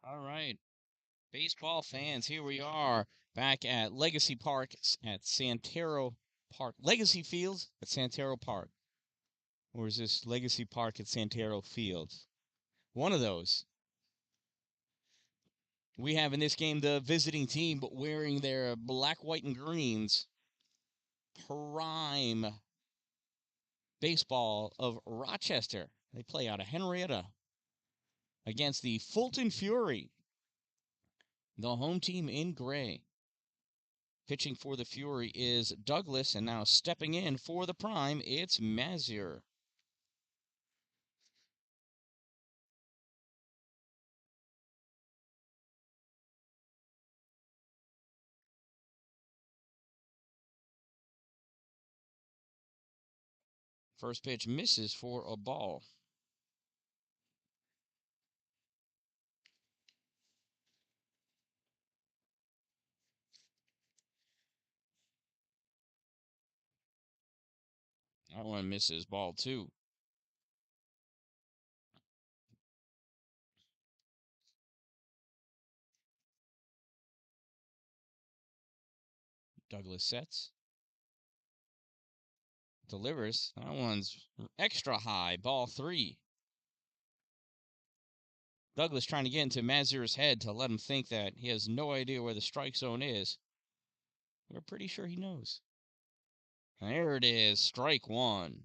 All right, baseball fans, here we are back at Legacy Park at Santero Park. Legacy Fields at Santero Park. Or is this Legacy Park at Santero Fields? One of those. We have in this game the visiting team wearing their black, white, and greens. Prime baseball of Rochester. They play out of Henrietta against the Fulton Fury, the home team in gray. Pitching for the Fury is Douglas, and now stepping in for the Prime, it's Mazier. First pitch misses for a ball. That one misses, ball two. Douglas sets. Delivers. That one's extra high, ball three. Douglas trying to get into Mazier's head to let him think that he has no idea where the strike zone is. We're pretty sure he knows. There it is, strike one.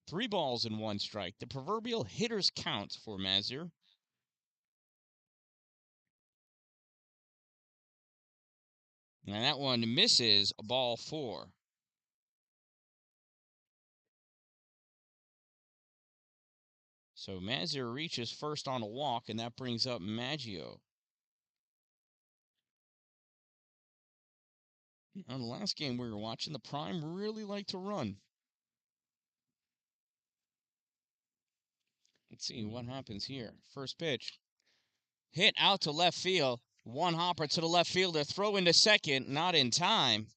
3 balls and 1 strike. The proverbial hitter's count for Mazier. And that one misses, ball 4. So Mazier reaches first on a walk, and that brings up Maggio. On the last game we were watching, the Prime really liked to run. Let's see what happens here. First pitch. Hit out to left field. One hopper to the left fielder. Throw into second. Not in time.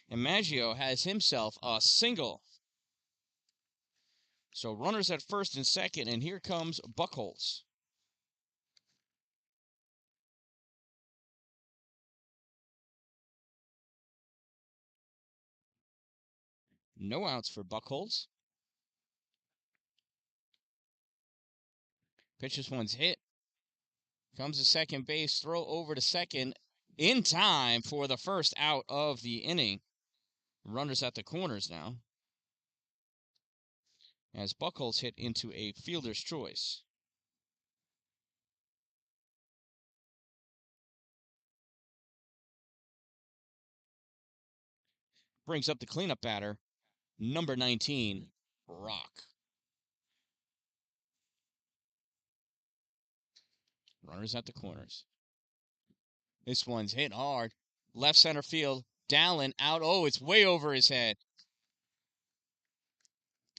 And Maggio has himself a single. So runners at first and second, and here comes Buchholz. No outs for Buchholz. Pitches one's hit. Comes to second base. Throw over to second. In time for the first out of the inning. Runners at the corners now, as Buchholz hit into a fielder's choice. Brings up the cleanup batter, number 19, Rock. Runners at the corners. This one's hit hard. Left center field. Dallin out. Oh, it's way over his head.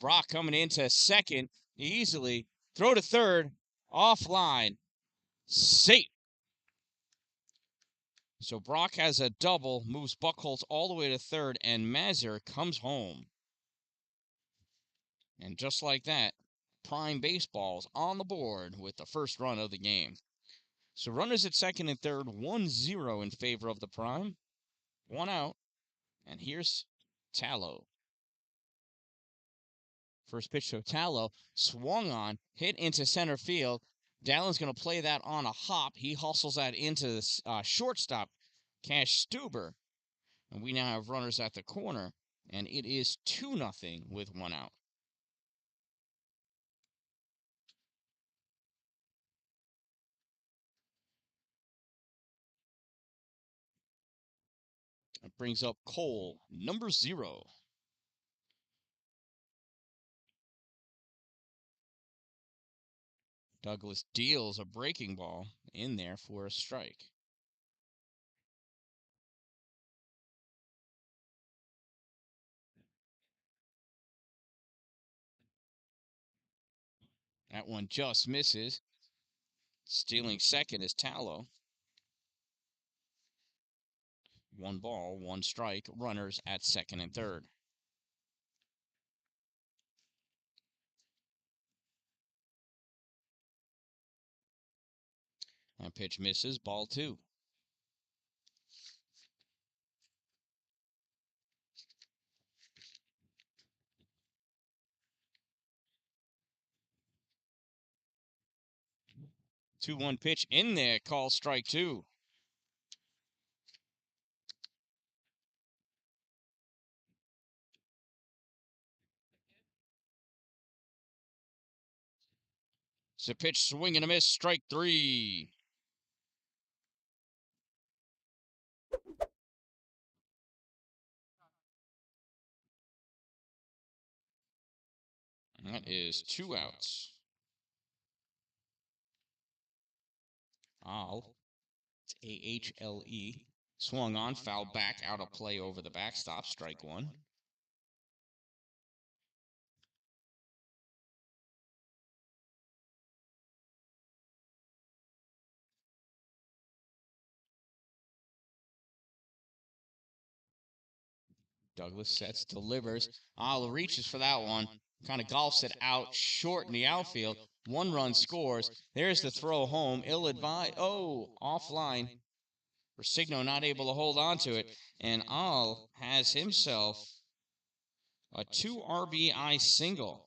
Brock coming into second easily. Throw to third. Offline. Safe. So Brock has a double, moves Buchholz all the way to third, and Mazier comes home. And just like that, Prime Baseball's on the board with the first run of the game. So runners at second and third, 1-0 in favor of the Prime. 1 out, and here's Tallow. First pitch to Tallow, swung on, hit into center field. Dallin's going to play that on a hop. He hustles that into the shortstop, Cash Stuber. And we now have runners at the corner, and it is 2-0 with 1 out. It brings up Cole, number 0. Douglas deals a breaking ball in there for a strike. That one just misses. Stealing second is Tallow. 1 ball, 1 strike. Runners at second and third. That pitch misses, ball 2. Two one pitch in there, call strike 2. It's a pitch, swing and a miss, strike 3. That is 2 outs. Ahle, it's A-H-L-E, swung on, foul back, out of play over the backstop, strike 1. Douglas sets, delivers. Ahle reaches for that one. Kind of golfs it out short in the outfield. 1 run scores. There's the throw home. Ill-advised. Oh, offline. Versigno not able to hold on to it. And Ahle has himself a 2 RBI single.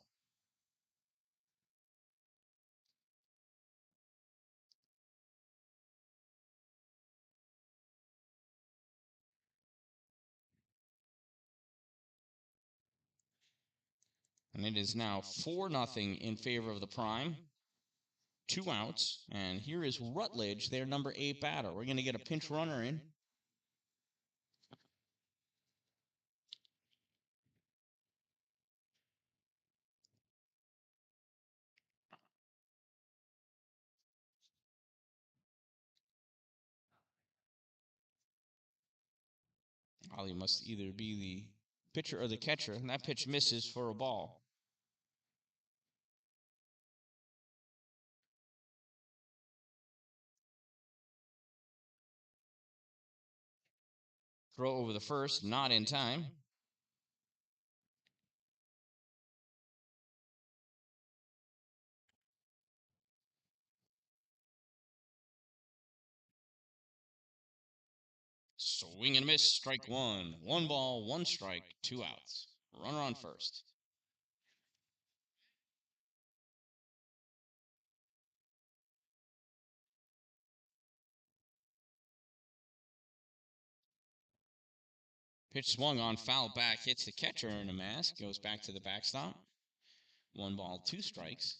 And it is now 4-0 in favor of the Prime. 2 outs. And here is Rutledge, their number 8 batter. We're going to get a pinch runner in. Ahle must either be the pitcher or the catcher, and that pitch misses for a ball. Throw over the first, not in time. Swing and miss, strike 1. 1 ball, 1 strike, 2 outs. Runner on first. Pitch swung on, foul back, hits the catcher in a mask, goes back to the backstop. 1 ball, 2 strikes.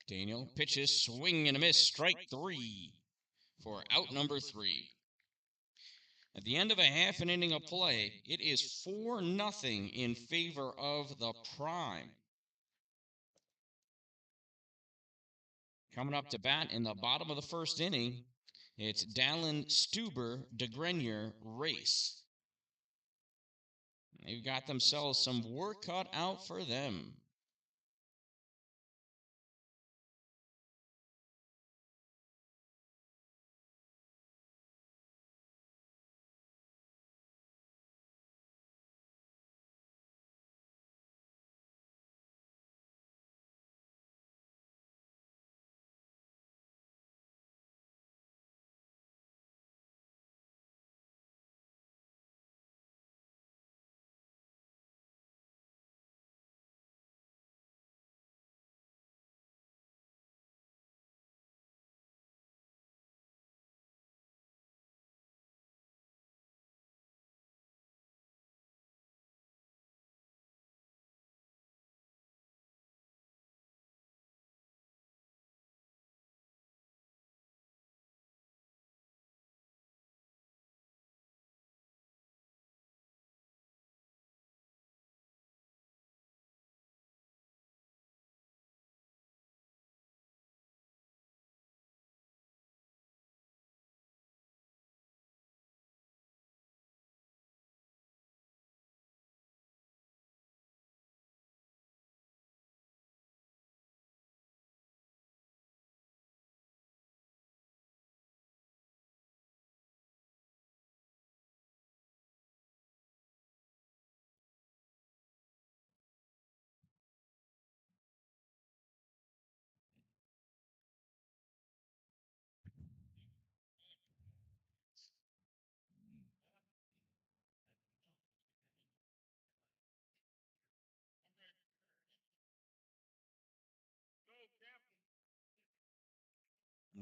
Daniel pitches, swing and a miss, strike 3 for out number 3. At the end of a half an inning of play, it is 4-0 in favor of the Prime. Coming up to bat in the bottom of the first inning, it's Dallin, Stuber, DeGrenier, Race. They've got themselves some work cut out for them.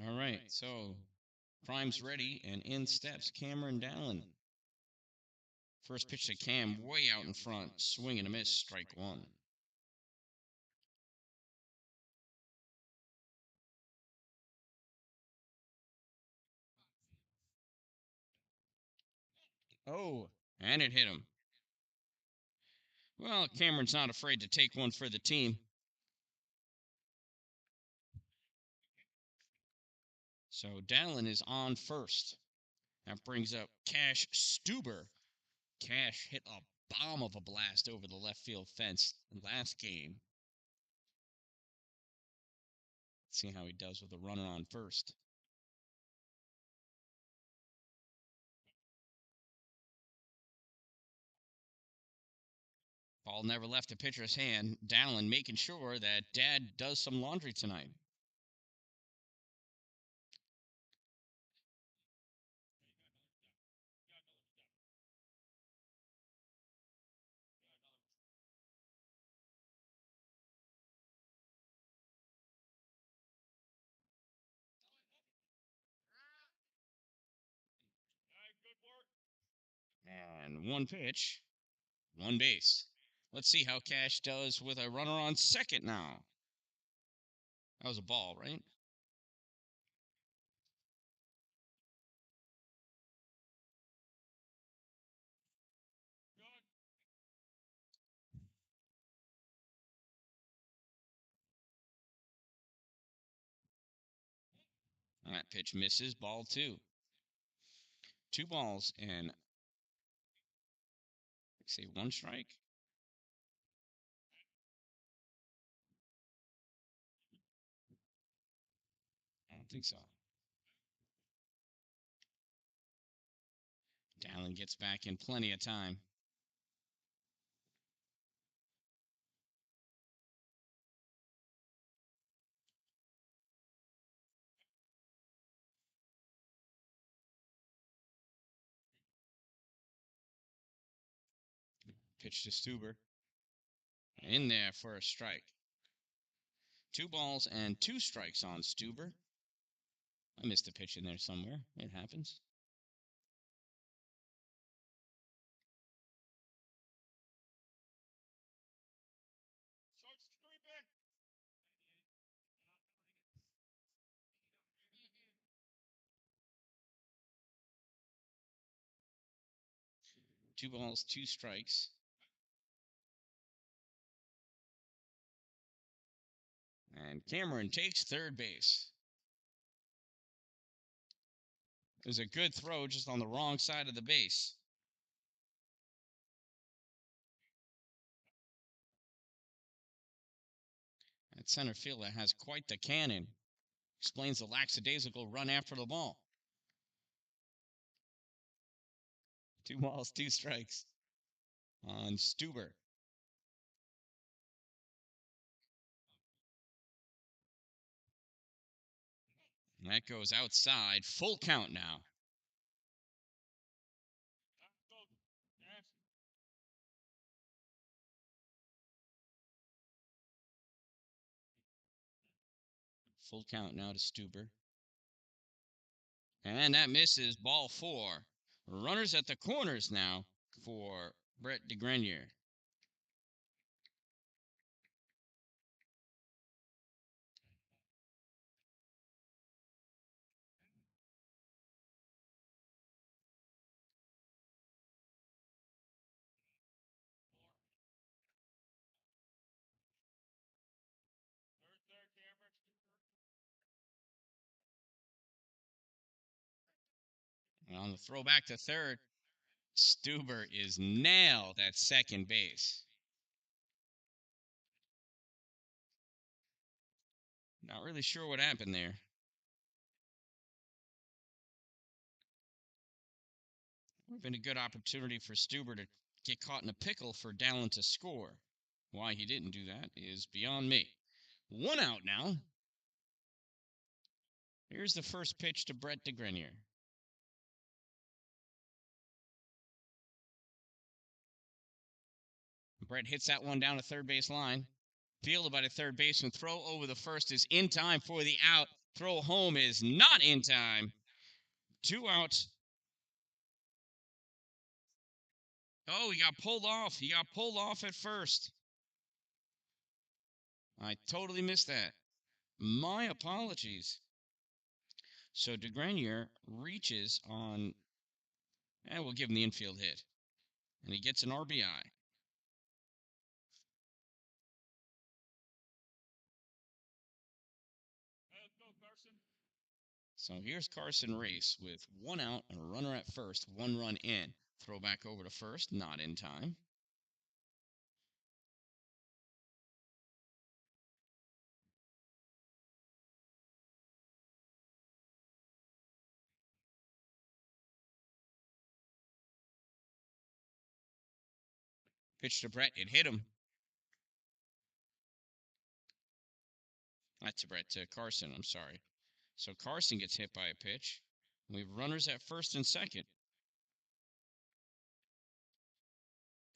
All right, so Prime's ready, and in steps Cameron Dallin. First pitch to Cam, way out in front. Swing and a miss, strike one. Oh, and it hit him. Well, Cameron's not afraid to take one for the team. So Dallin is on first. That brings up Cash Stuber. Cash hit a bomb of a blast over the left field fence last game. Let's see how he does with a runner on first. Ball never left the pitcher's hand. Dallin making sure that Dad does some laundry tonight. And one pitch, one base. Let's see how Cash does with a runner on second now. That was a ball, right? That pitch misses, ball two. Two balls and, say, one strike. I don't think so. Dallin gets back in plenty of time. Pitch to Stuber. In there for a strike. Two balls and two strikes on Stuber. I missed a pitch in there somewhere. It happens. Two balls, two strikes. And Cameron takes third base. It was a good throw just on the wrong side of the base. That center fielder has quite the cannon. Explains the lackadaisical run after the ball. Two balls, two strikes on Stuber. And that goes outside. Full count now. Full count now to Stuber. And that misses, ball four. Runners at the corners now for Brett DeGrenier. And on the throwback to third, Stuber is nailed at second base. Not really sure what happened there. Would have been a good opportunity for Stuber to get caught in a pickle for Dallin to score. Why he didn't do that is beyond me. One out now. Here's the first pitch to Brett DeGrenier. Brett hits that one down the third base line. Fielded by the third baseman. Throw over the first is in time for the out. Throw home is not in time. 2 out. Oh, he got pulled off. He got pulled off at first. I totally missed that. My apologies. So DeGrenier reaches on, and we'll give him the infield hit. And he gets an RBI. So here's Carson Race with 1 out and a runner at first, 1 run in. Throw back over to first, not in time. Pitch to Brett. It hit him. Not to Brett, to Carson, I'm sorry. So Carson gets hit by a pitch. We have runners at first and second.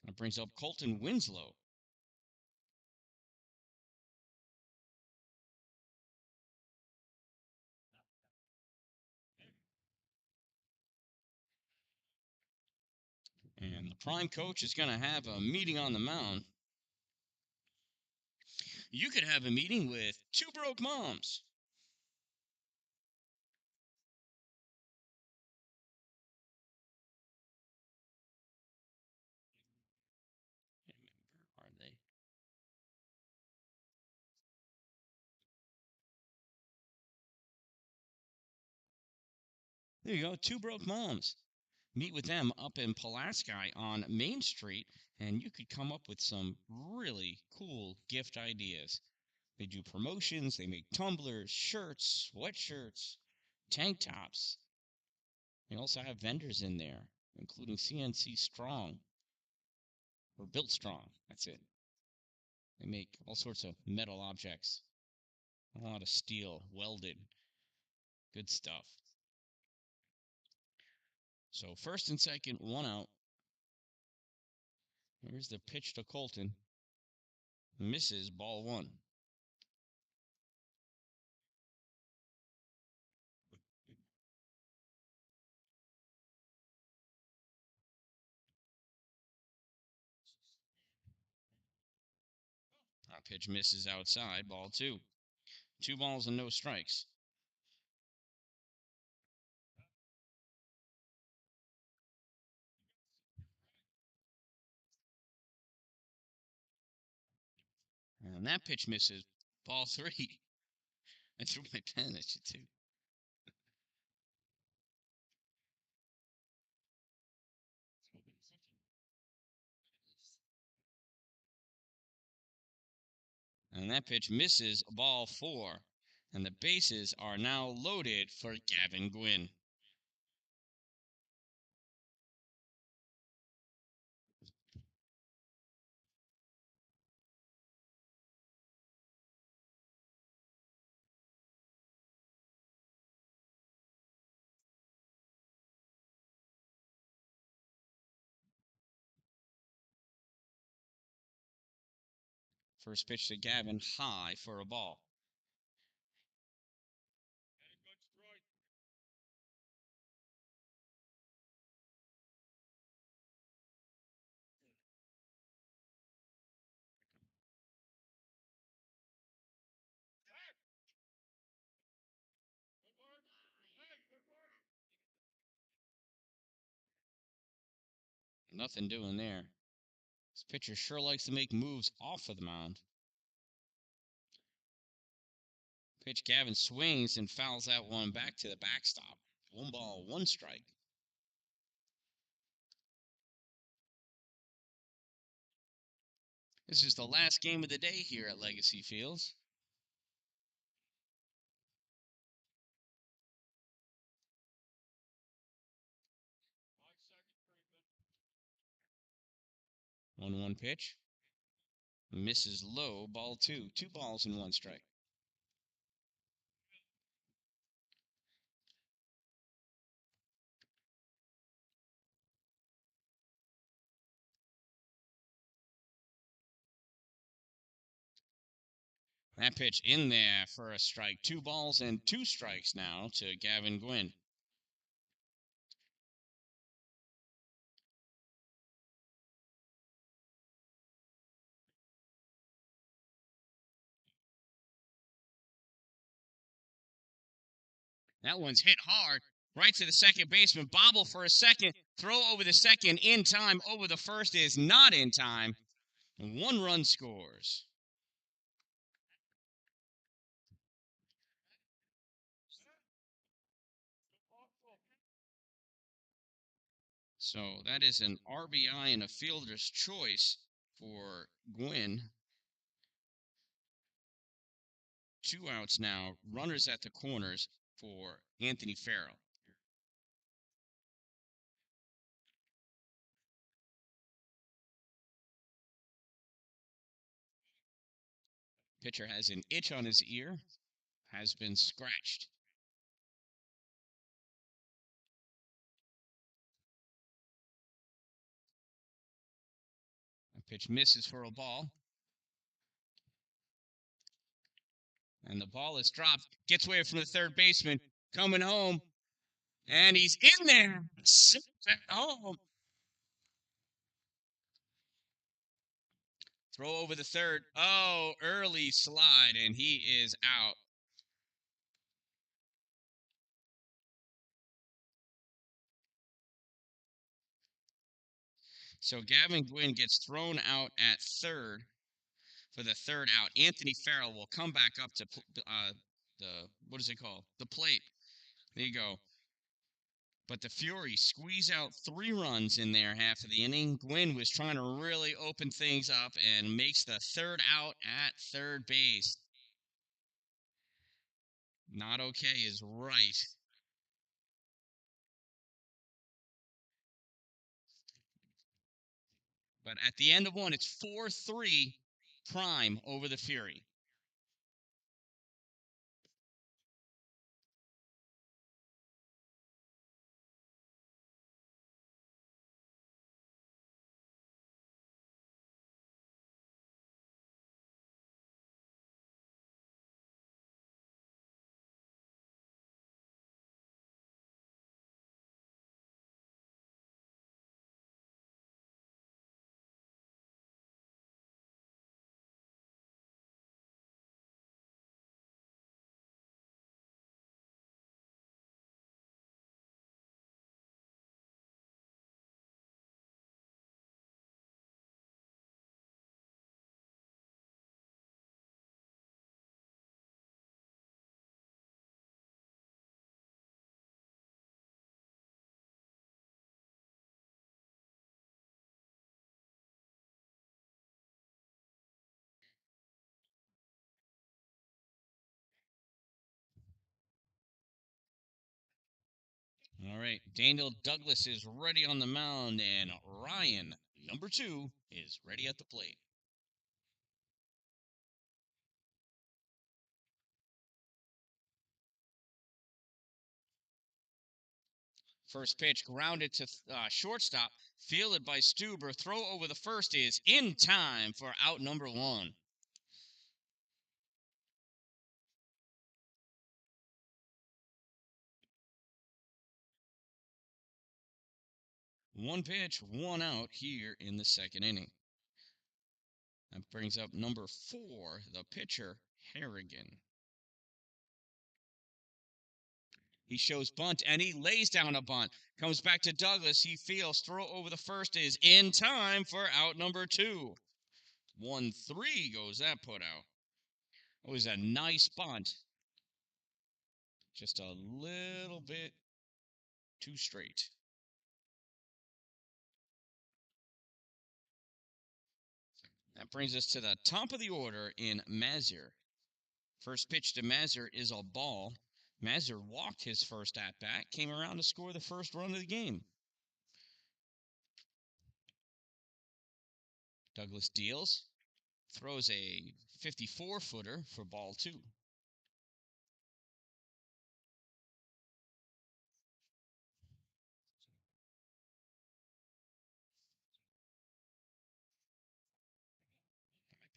That brings up Colton Winslow. And the prime coach is going to have a meeting on the mound. You could have a meeting with 2 broke moms. Are they? There you go, 2 broke moms. Meet with them up in Pulaski on Main Street, and you could come up with some really cool gift ideas. They do promotions, they make tumblers, shirts, sweatshirts, tank tops. They also have vendors in there, including CNC Strong, or Built Strong, that's it. They make all sorts of metal objects, a lot of steel, welded, good stuff. So first and second, 1 out. Here's the pitch to Colton. Misses, ball 1. Our pitch misses outside, ball 2. 2 balls and no strikes. And that pitch misses, ball 3. I threw my pen at you too. And that pitch misses, ball 4. And the bases are now loaded for Gavin Gwynn. First pitch to Gavin, high for a ball. Nothing doing there. This pitcher sure likes to make moves off of the mound. Pitch, Gavin swings and fouls that one back to the backstop. 1 ball, 1 strike. This is the last game of the day here at Legacy Fields. One pitch. Misses low, ball 2. 2 balls and 1 strike. That pitch in there for a strike. 2 balls and 2 strikes now to Gavin Gwynn. That one's hit hard. Right to the second baseman. Bobble for a second. Throw over the second in time. Over the first is not in time. 1 run scores. So that is an RBI and a fielder's choice for Gwynn. 2 outs now. Runners at the corners for Anthony Farrell. Pitcher has an itch on his ear. Has been scratched. A pitch misses for a ball. And the ball is dropped. Gets away from the third baseman. Coming home. And he's in there. Home. Throw over the third. Oh, early slide. And he is out. So Gavin Gwynn gets thrown out at third for the third out. Anthony Farrell will come back up to what is it called? The plate. There you go. But the Furies squeeze out 3 runs in their half of the inning. Gwynn was trying to really open things up and makes the third out at third base. Not okay is right. But at the end of one, it's 4-3 Prime over the Fury. All right, Daniel Douglas is ready on the mound, and Ryan, number 2, is ready at the plate. First pitch grounded to shortstop, fielded by Stuber. Throw over the first is in time for out number 1. One pitch, 1 out here in the second inning. That brings up number 4, the pitcher, Harrigan. He shows bunt, and he lays down a bunt. Comes back to Douglas. He feels. Throw over the first is in time for out number 2. 1-3 goes that put out. It was a nice bunt. Just a little bit too straight. That brings us to the top of the order in Mazur. First pitch to Mazur is a ball. Mazur walked his first at-bat, came around to score the first run of the game. Douglas deals, throws a 54-footer for ball 2.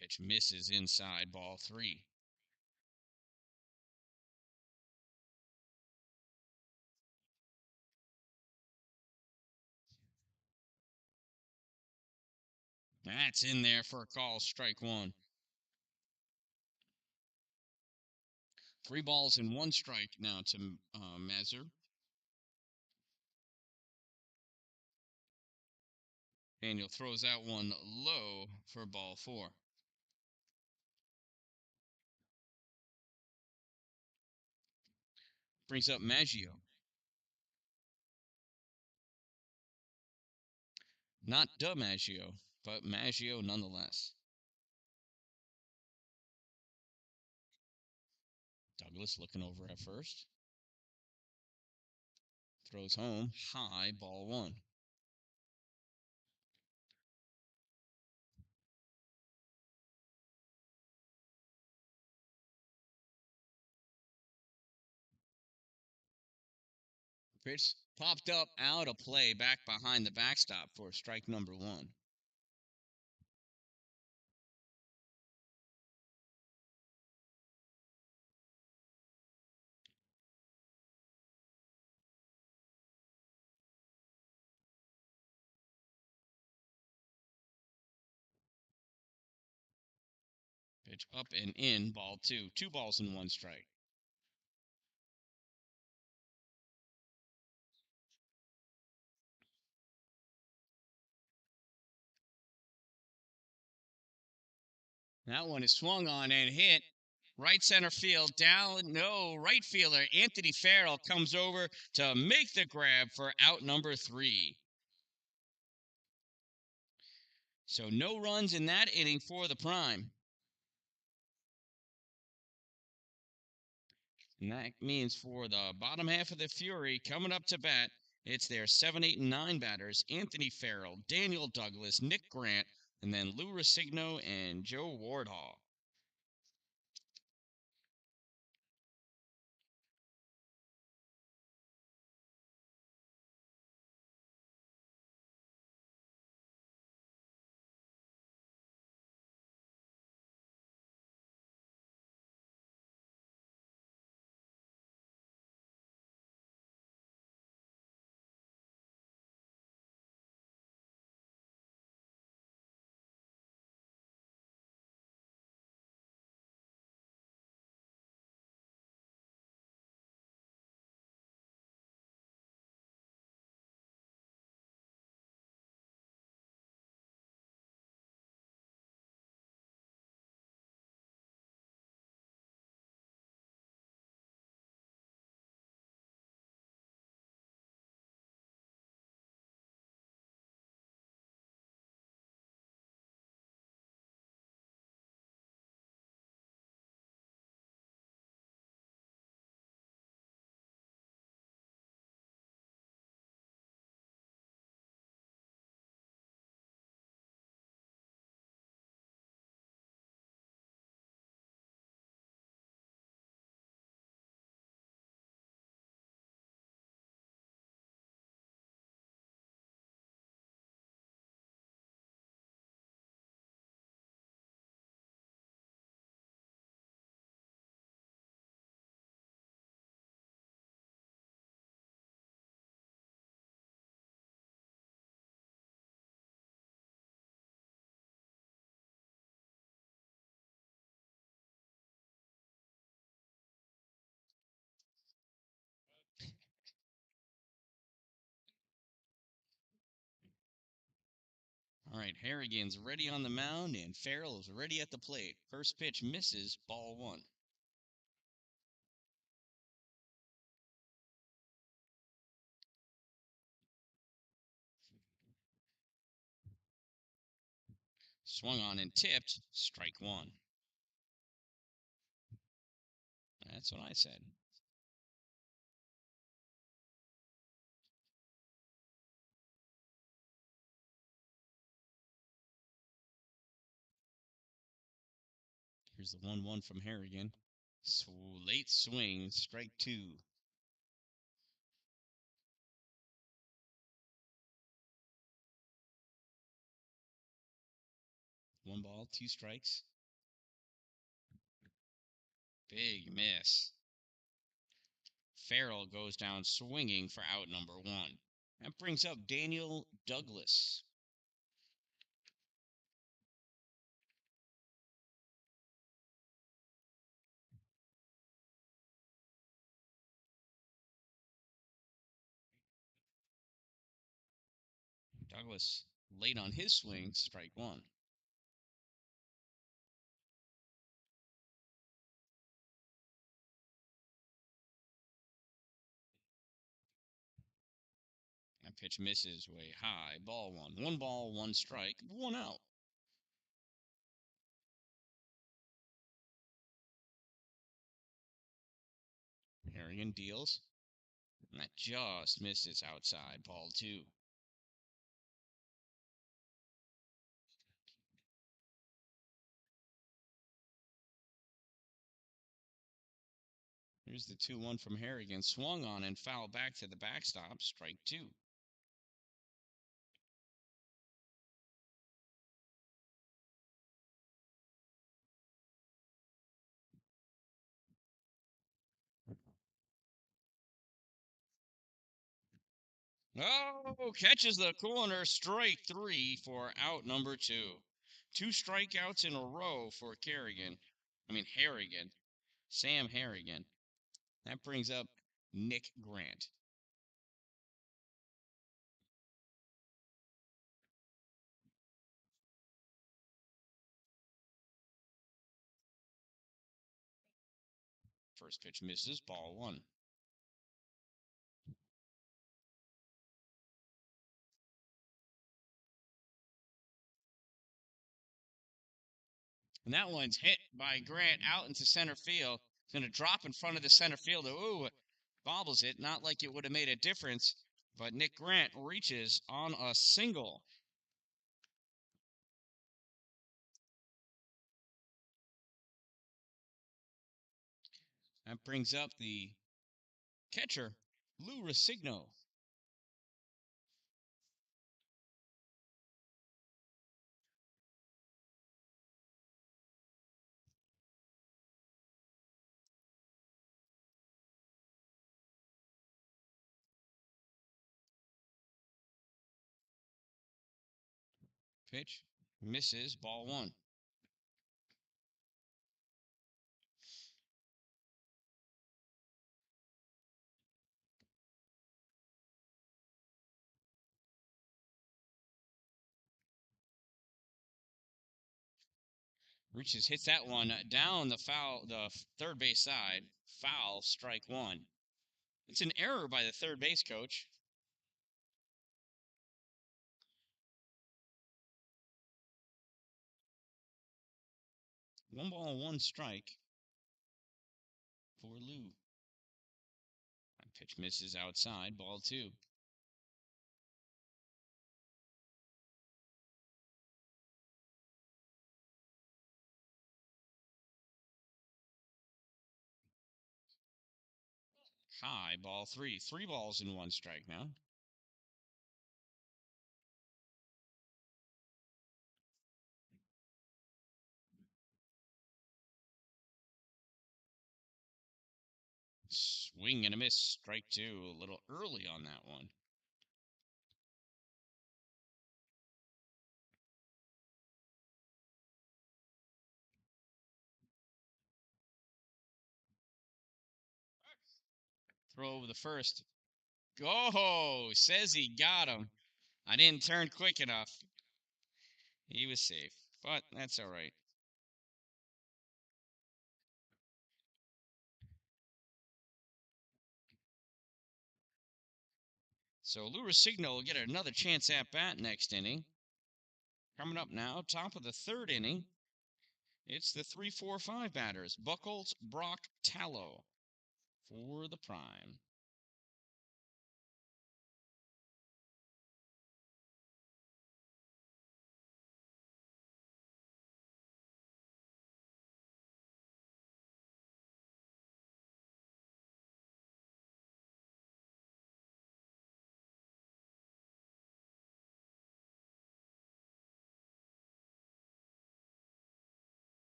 Pitch misses inside, ball 3. That's in there for a call, strike one. 3 balls and 1 strike now to Mazur. Daniel throws out one low for ball 4. Brings up Maggio. Not DiMaggio, but Maggio nonetheless. Douglas looking over at first. Throws home, high, ball 1. Pitch popped up out of play back behind the backstop for strike number 1. Pitch up and in, ball 2. 2 balls and 1 strike. That one is swung on and hit. Right center field down. No, right fielder Anthony Farrell comes over to make the grab for out number 3. So no runs in that inning for the Prime. And that means for the bottom half of the Fury coming up to bat, it's their 7, 8, and 9 batters Anthony Farrell, Daniel Douglas, Nick Grant, and then Lou Rossigno and Joe Wardhall. All right, Harrigan's ready on the mound, and Farrell is ready at the plate. First pitch misses, ball 1. Swung on and tipped, strike 1. That's what I said. Here's the 1-1 from Harrigan. Late swing, strike 2. 1 ball, 2 strikes. Big miss. Farrell goes down swinging for out number 1. That brings up Daniel Douglas. Douglas late on his swing, strike one. That pitch misses way high. Ball one. 1 ball, 1 strike, 1 out. Harrigan deals. And that just misses outside. Ball two. Here's the 2-1 from Harrigan. Swung on and fouled back to the backstop. Strike two. Oh, catches the corner. Strike three for out number two. 2 strikeouts in a row for Harrigan. Sam Harrigan. That brings up Nick Grant. First pitch misses. Ball one. And that one's hit by Grant out into center field. It's going to drop in front of the center fielder. Ooh, bobbles it. Not like it would have made a difference, but Nick Grant reaches on a single. That brings up the catcher, Lou Rossigno. Pitch misses. Ball one. Reaches, hits that one down the third base side. Foul, strike one. It's an error by the third base coach. 1 ball, 1 strike for Lou. That pitch misses outside. Ball two. High, ball three. 3 balls and 1 strike now. Swing and a miss. Strike two. A little early on that one. Throw over the first. Oh, says he got him. I didn't turn quick enough. He was safe, but that's all right. So Lou Rossigno will get another chance at bat next inning. Coming up now, top of the third inning, it's the 3-4-5 batters. Buchholz, Brock, Tallow for the prime.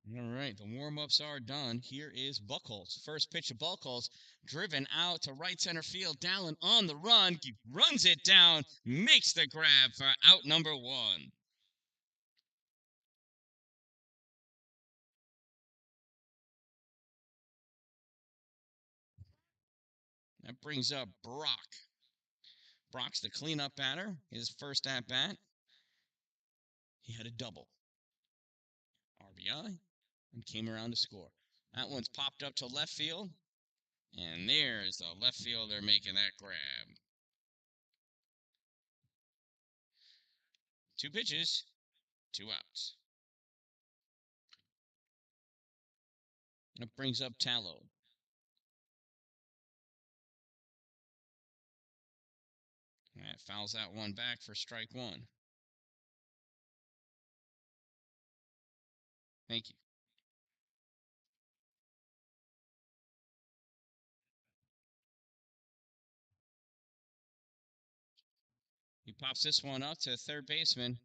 All right, the warm-ups are done. Here is Buchholz. First pitch of Buchholz, driven out to right center field. Dallin on the run, he runs it down, makes the grab for out number one. That brings up Brock. Brock's the cleanup batter. His first at bat, he had a double. RBI and came around to score. That one's popped up to left field. And there's the left fielder making that grab. Two pitches, two outs. That brings up Tallow. That fouls that one back for strike one. Thank you. He pops this one up to third baseman.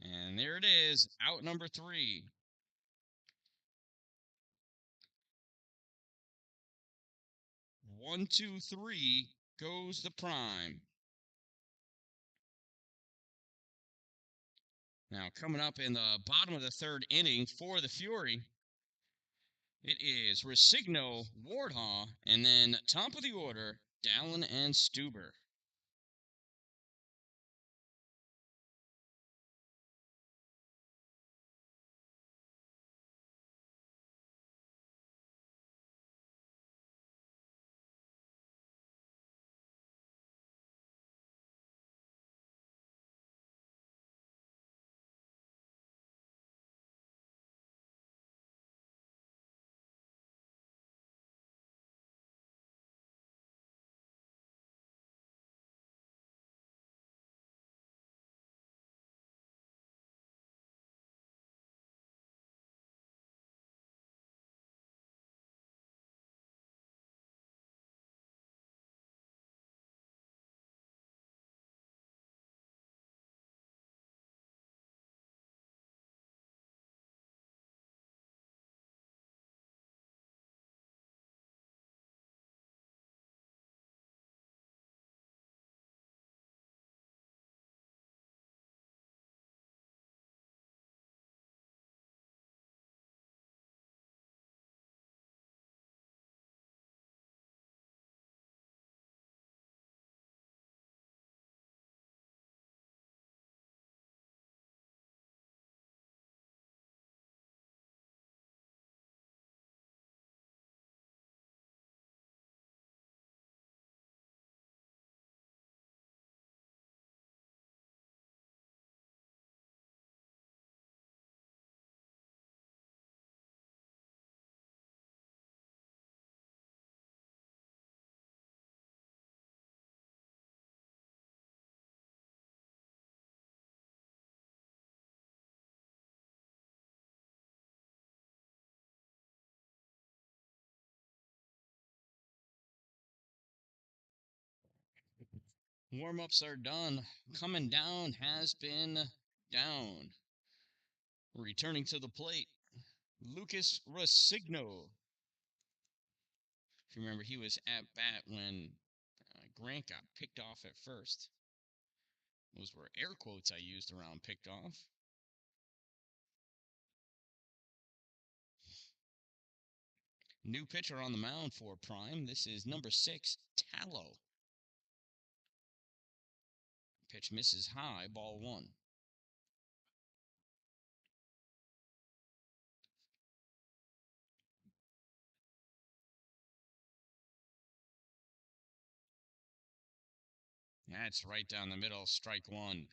And there it is, out number three. 1-2-3 goes the prime. Now, coming up in the bottom of the third inning for the Fury, it is Resigno, Wardhaw, and then top of the order, Dallin and Stuber. Warm-ups are done. Coming down has been down. Returning to the plate, Lucas Resigno. If you remember, he was at bat when Grant got picked off at first. Those were air quotes I used around picked off. New pitcher on the mound for Prime. This is number 6, Tallow. Pitch misses high, ball one. That's right down the middle, strike one.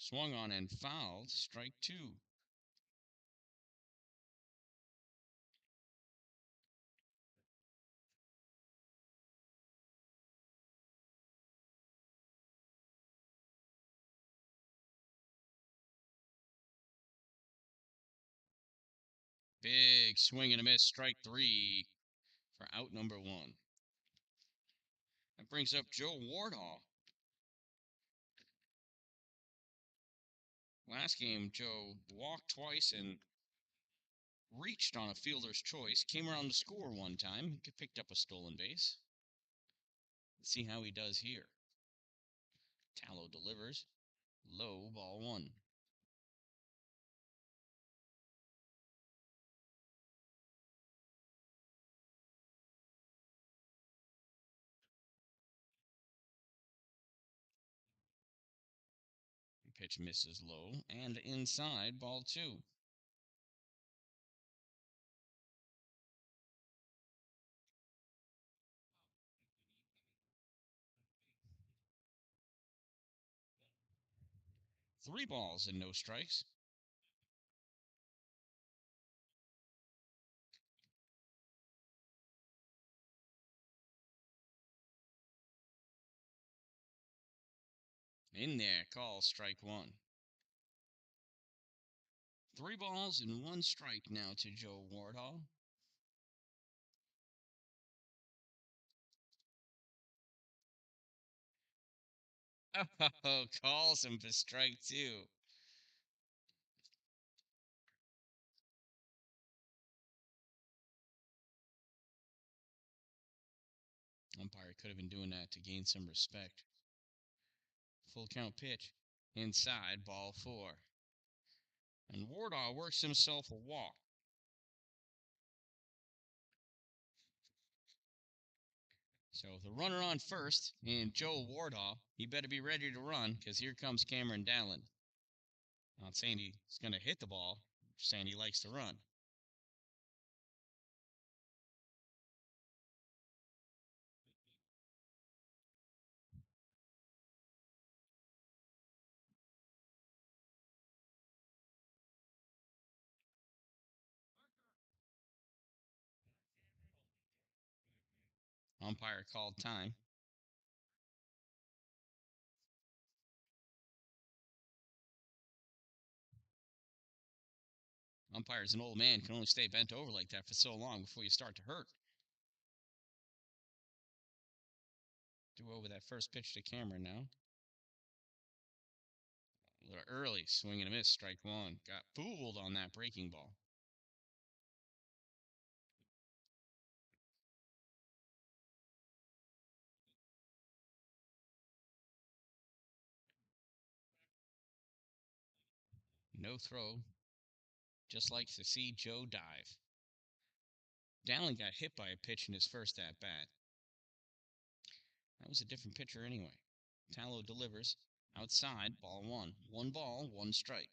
Swung on and fouled, strike two. Big swing and a miss, strike three for out number 1. That brings up Joe Wardall. Last game, Joe walked twice and reached on a fielder's choice. Came around to score one time. Picked up a stolen base. Let's see how he does here. Tallow delivers. Low, ball 1. Pitch misses low and inside, ball 2. Three balls and no strikes. In there, call strike 1. 3 balls and 1 strike now to Joe Wardall. Oh, calls him for strike 2. Umpire could have been doing that to gain some respect. Full count pitch. Inside, ball 4. And Wardall works himself a walk. So the runner on first, and Joe Wardall, he better be ready to run, because here comes Cameron Dallin. Not saying he's going to hit the ball, saying he likes to run. Umpire called time. Umpire's an old man, can only stay bent over like that for so long before you start to hurt. Do over that first pitch to Cameron now. A little early, swing and a miss, strike 1. Got fooled on that breaking ball. No throw. Just likes to see Joe dive. Dallin got hit by a pitch in his first at-bat. That was a different pitcher anyway. Tallow delivers. Outside, ball 1. 1 ball, 1 strike.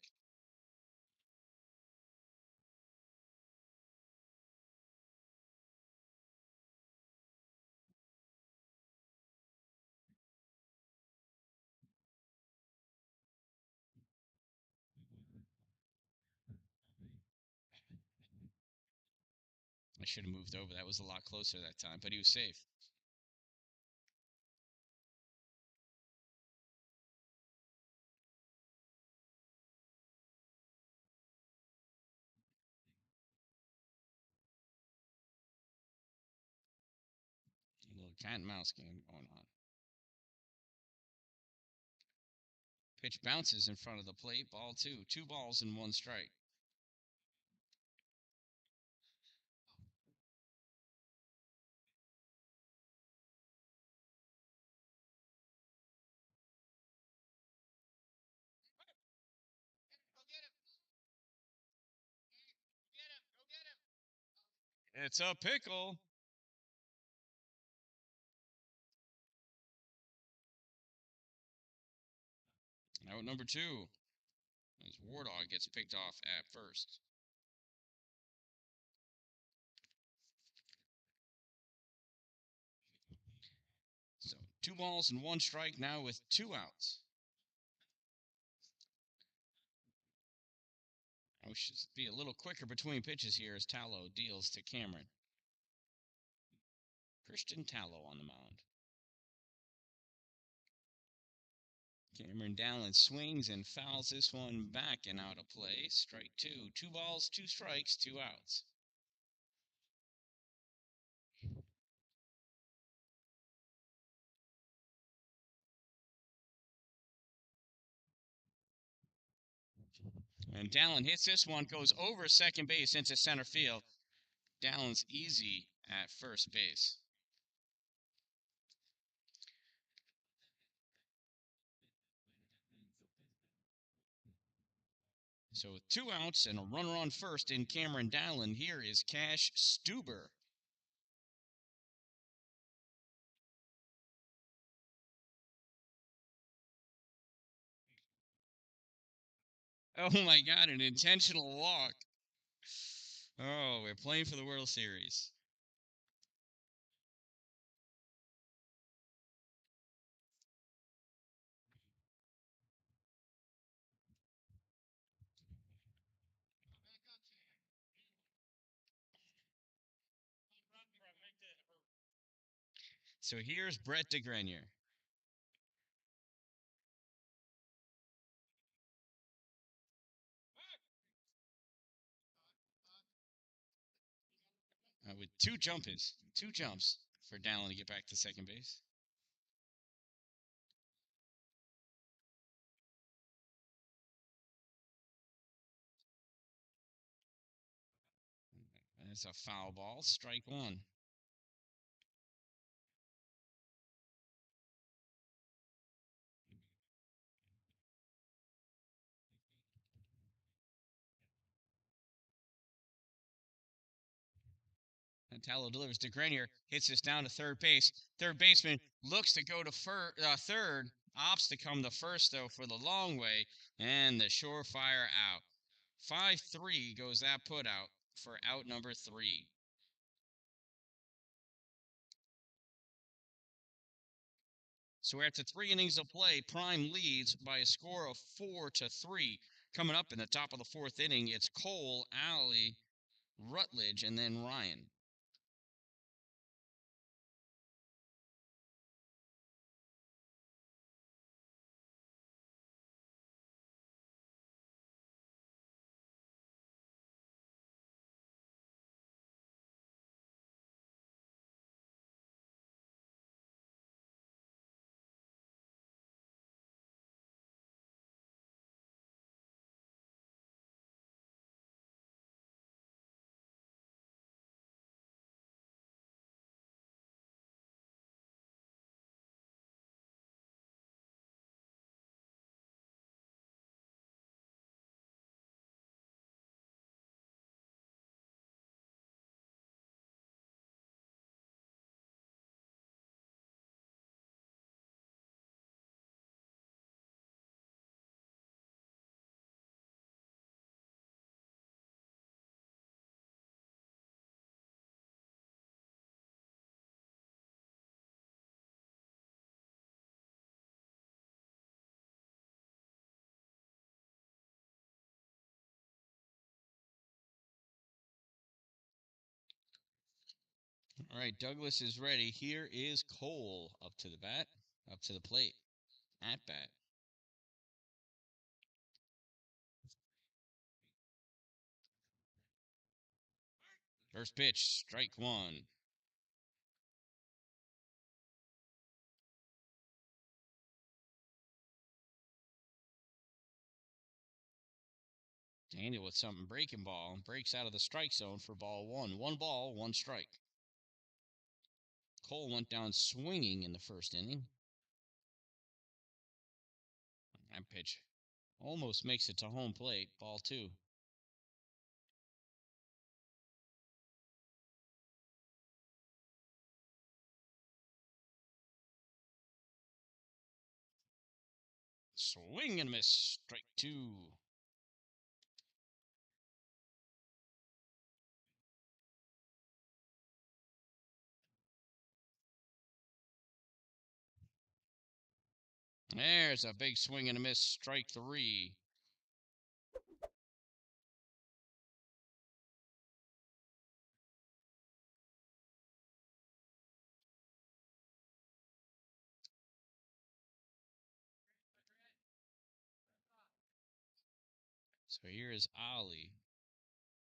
I should have moved over. That was a lot closer that time, but he was safe. A little cat and mouse game going on. Pitch bounces in front of the plate. Ball 2. 2 balls and 1 strike. It's a pickle. Out number 2. As Wardall gets picked off at first. So 2 balls and 1 strike now with 2 outs. I wish to be a little quicker between pitches here as Tallow deals to Cameron. Christian Tallow on the mound. Cameron Dallin swings and fouls this one back and out of play. Strike 2. 2 balls, 2 strikes, 2 outs. And Dallin hits this one, goes over second base into center field. Dallin's easy at first base. So with 2 outs and a runner on first in Cameron Dallin, here is Cash Stuber. Oh my God, an intentional walk. Oh, we're playing for the World Series. So here's Brett DeGrenier. With 2 jumps for Dallin to get back to second base. That's a foul ball, strike 1. And Tallow delivers to Grenier, hits this down to third base. Third baseman looks to go to third, opts to come to first, though, for the long way, and the surefire out. 5-3 goes that put out for out number 3. So after 3 innings of play, Prime leads by a score of 4-3. Coming up in the top of the 4th inning, it's Cole, Alley, Rutledge, and then Ryan. All right, Douglas is ready. Here is Cole up to the bat, up to the plate, at bat. First pitch, strike 1. Daniel with something breaking ball, breaks out of the strike zone for ball 1. 1 ball, 1 strike. Cole went down swinging in the first inning. That pitch almost makes it to home plate, ball 2. Swing and miss, strike 2. There's a big swing and a miss, strike 3. So here is Ali,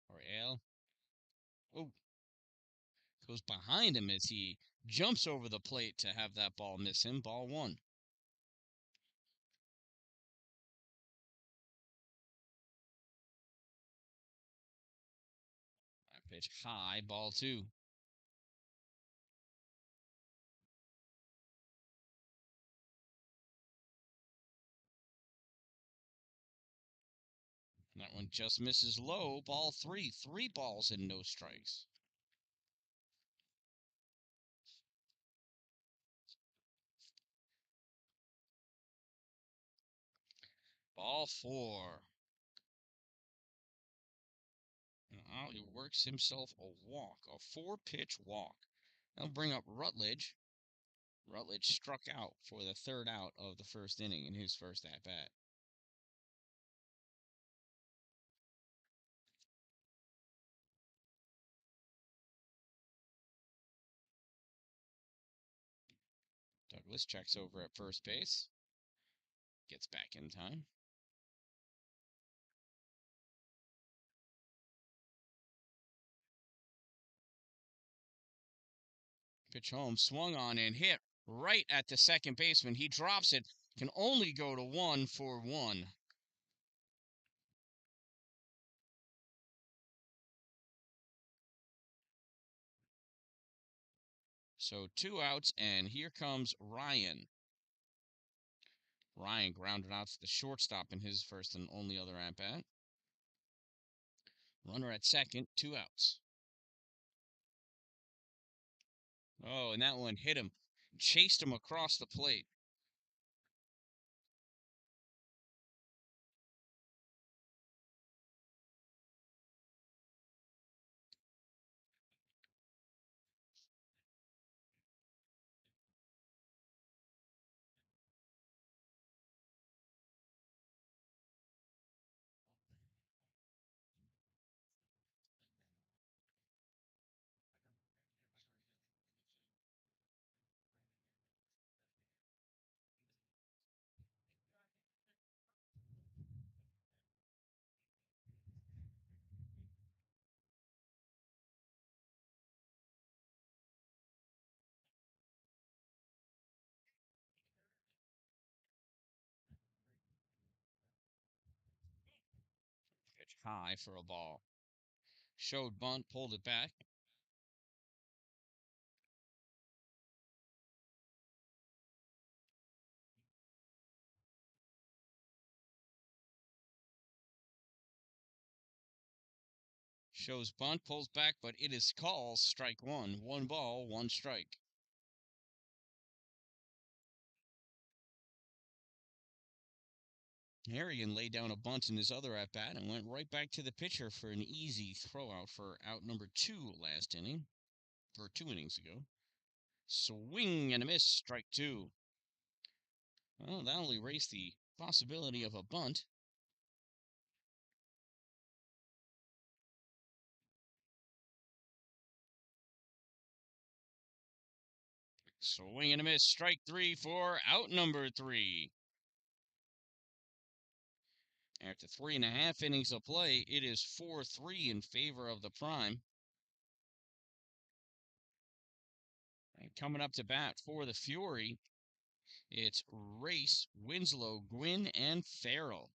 or Al. Oh, goes behind him as he jumps over the plate to have that ball miss him. Ball 1. Pitch high, ball 2. That one just misses low, ball 3. 3 balls and no strikes. Ball 4. Now he works himself a walk, a 4-pitch walk. That'll bring up Rutledge. Rutledge struck out for the 3rd out of the 1st inning in his first at-bat. Douglas checks over at first base. Gets back in time. Pitch home, swung on and hit right at the second baseman. He drops it. Can only go to 1 for 1. So 2 outs, and here comes Ryan. Ryan grounded out to the shortstop in his first and only other at-bat. Runner at second, 2 outs. Oh, and that one hit him. Chased him across the plate. Pitch high for a ball. Showed bunt, pulled it back. Shows bunt, pulls back, but it is called strike 1. 1 ball, 1 strike. Harrigan laid down a bunt in his other at-bat and went right back to the pitcher for an easy throw-out for out number 2 last inning, or 2 innings ago. Swing and a miss, strike 2. Well, that'll erase the possibility of a bunt. Swing and a miss, strike 3 for out number 3. After 3.5 innings of play, it is 4-3 in favor of the Prime. And coming up to bat for the Fury, it's Race, Winslow, Gwynn, and Farrell.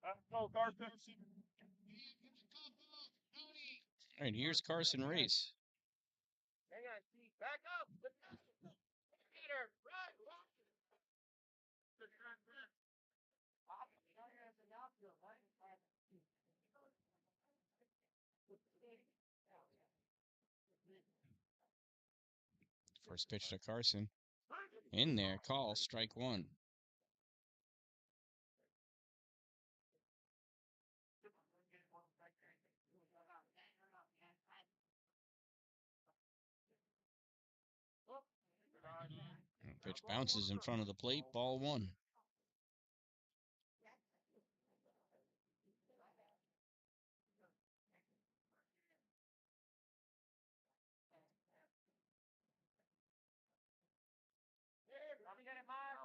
Go, Carson. All right, here's Carson Reese. Hang on, Steve. Back up. Peter, right. First pitch to Carson. In there, call, strike one. Pitch bounces in front of the plate, ball one.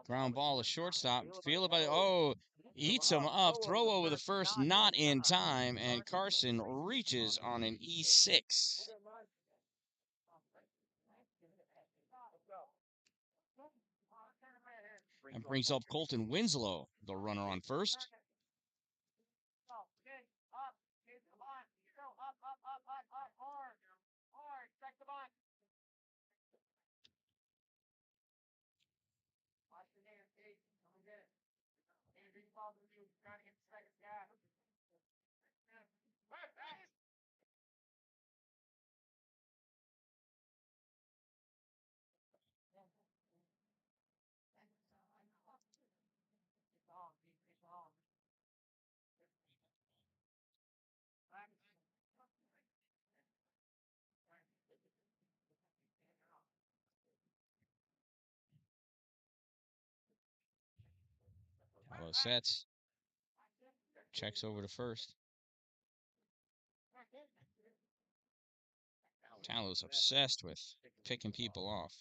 Ground ball to shortstop. Feel it by eats him up. Throw over the first, not in time, and Carson reaches on an E6. And brings up Colton Winslow, the runner on first. Hello, sets. Checks over to first. Tallow's obsessed with picking people off.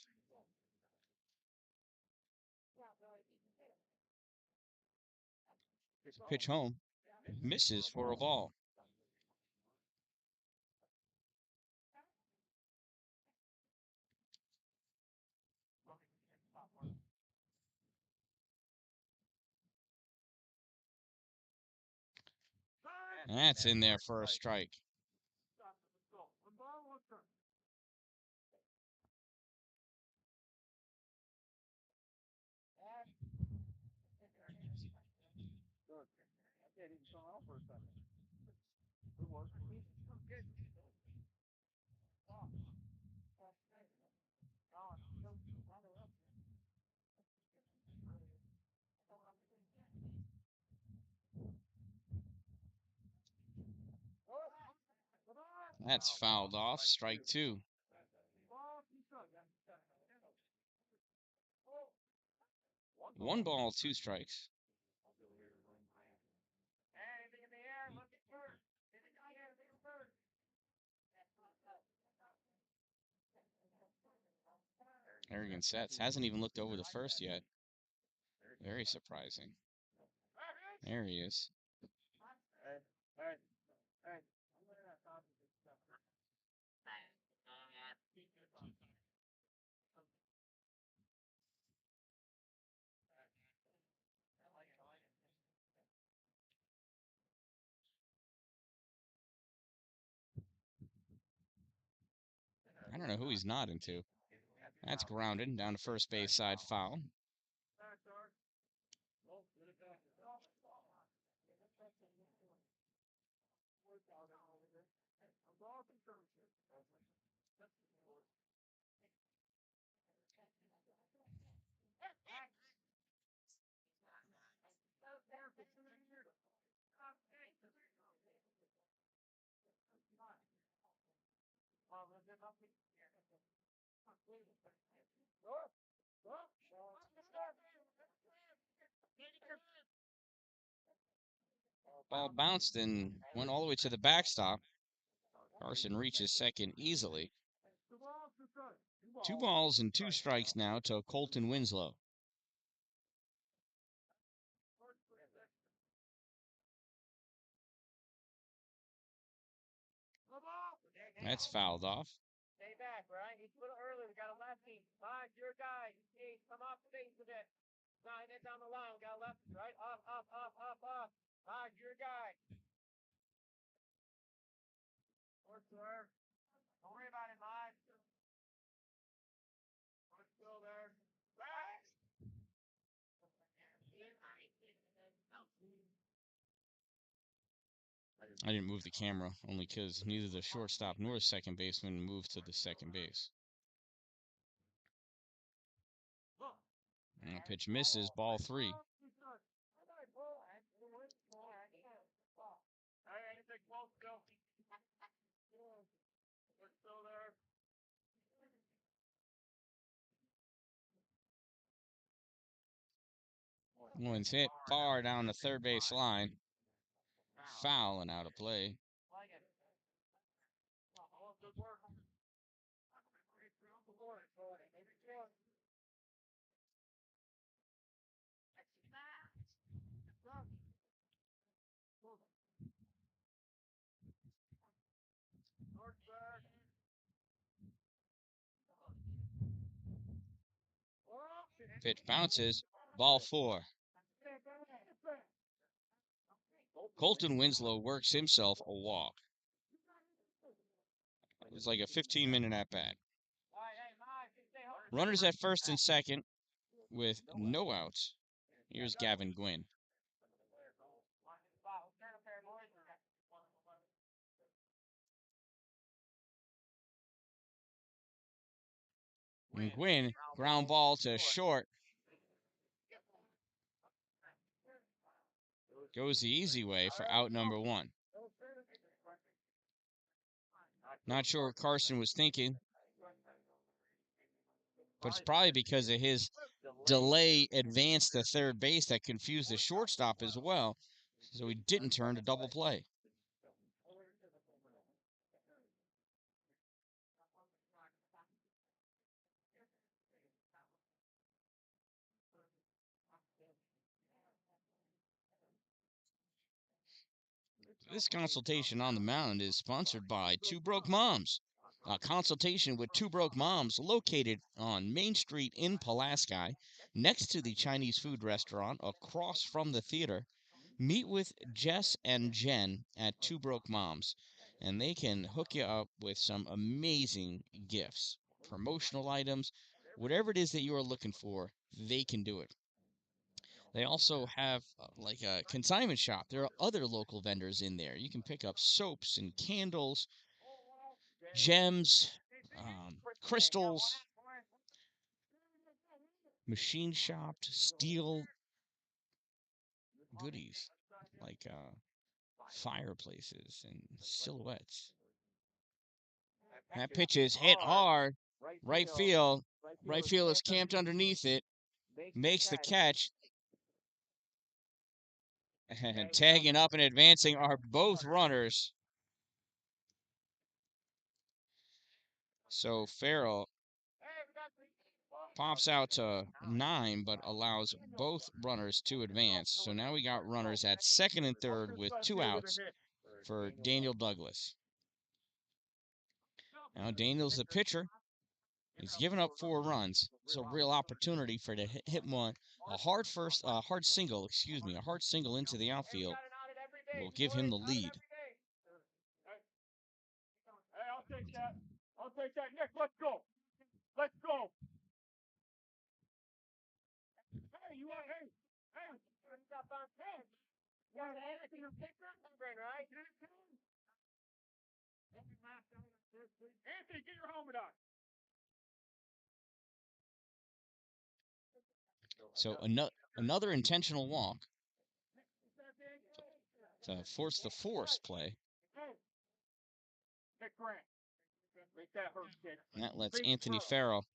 Pitch home. Misses for a ball. That's in there for a strike. That's fouled off. Strike two. One ball, two strikes. Arrogant sets. Hasn't even looked over the first yet. Very surprising. There he is. I don't know who he's nodding to. That's grounded down to first base side, foul. Ball bounced and went all the way to the backstop. Carson reaches second easily. 2 balls and 2 strikes now to Colton Winslow. That's fouled off. Stay back, right? He's a little early. We got a lefty. Fine, your guy. Come off the base a bit. Nine it down the line. We got a lefty, right? Up. Mike, you're a guy. Or sir. Don't worry about it, Mike. We're still there. Back. I didn't move the camera, only because neither the shortstop nor the second baseman moved to the second base. And the pitch misses, ball 3. We're still there. One's hit far down the third base line. Foul and out of play. Good work. Pitch bounces, ball 4. Colton Winslow works himself a walk. It was like a 15-minute at-bat. Runners at first and second with no outs. Here's Gavin Gwynn. And Gwynn, ground ball to short. Goes the easy way for out number 1. Not sure what Carson was thinking, but it's probably because of his delay advance to third base that confused the shortstop as well, so he didn't turn to double play. This consultation on the mound is sponsored by Two Broke Moms. A consultation with Two Broke Moms, located on Main Street in Pulaski, next to the Chinese food restaurant across from the theater. Meet with Jess and Jen at Two Broke Moms, and they can hook you up with some amazing gifts, promotional items, whatever it is that you are looking for, they can do it. They also have like a consignment shop. There are other local vendors in there. You can pick up soaps and candles, gems, crystals, machine shopped, steel goodies like fireplaces and silhouettes. That pitch is hit hard. Right field. Right field is camped underneath it. Makes the catch. And tagging up and advancing are both runners. So Farrell pops out to 9, but allows both runners to advance. So now we got runners at second and third with 2 outs for Daniel Douglas. Now Daniel's the pitcher. He's given up 4 runs. It's a real opportunity for to hit one. A hard single into the outfield will give him the lead. Hey, I'll take that. I'll take that. Nick, let's go. Let's go. Hey, you want, hey. What's up on 10? You want anything to pick up? Right? Anthony, get your helmet on. So another intentional walk to force the forced play. And that lets Anthony Farrell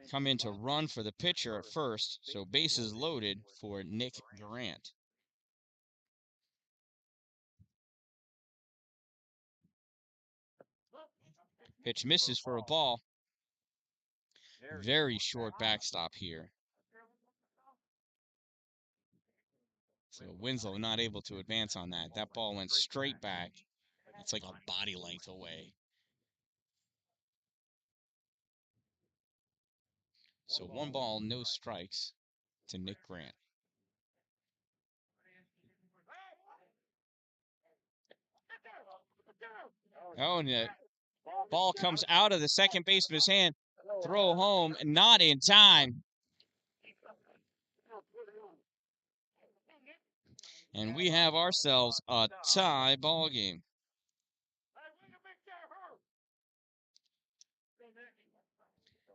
come in to run for the pitcher at first, so bases loaded for Nick Durant. Pitch misses for a ball. Very short backstop here. So Winslow not able to advance on that. That ball went straight back. It's like a body length away. So 1 ball, no strikes to Nick Grant. Oh, and the ball comes out of the second baseman's hand. Throw home, not in time. And we have ourselves a tie ball game.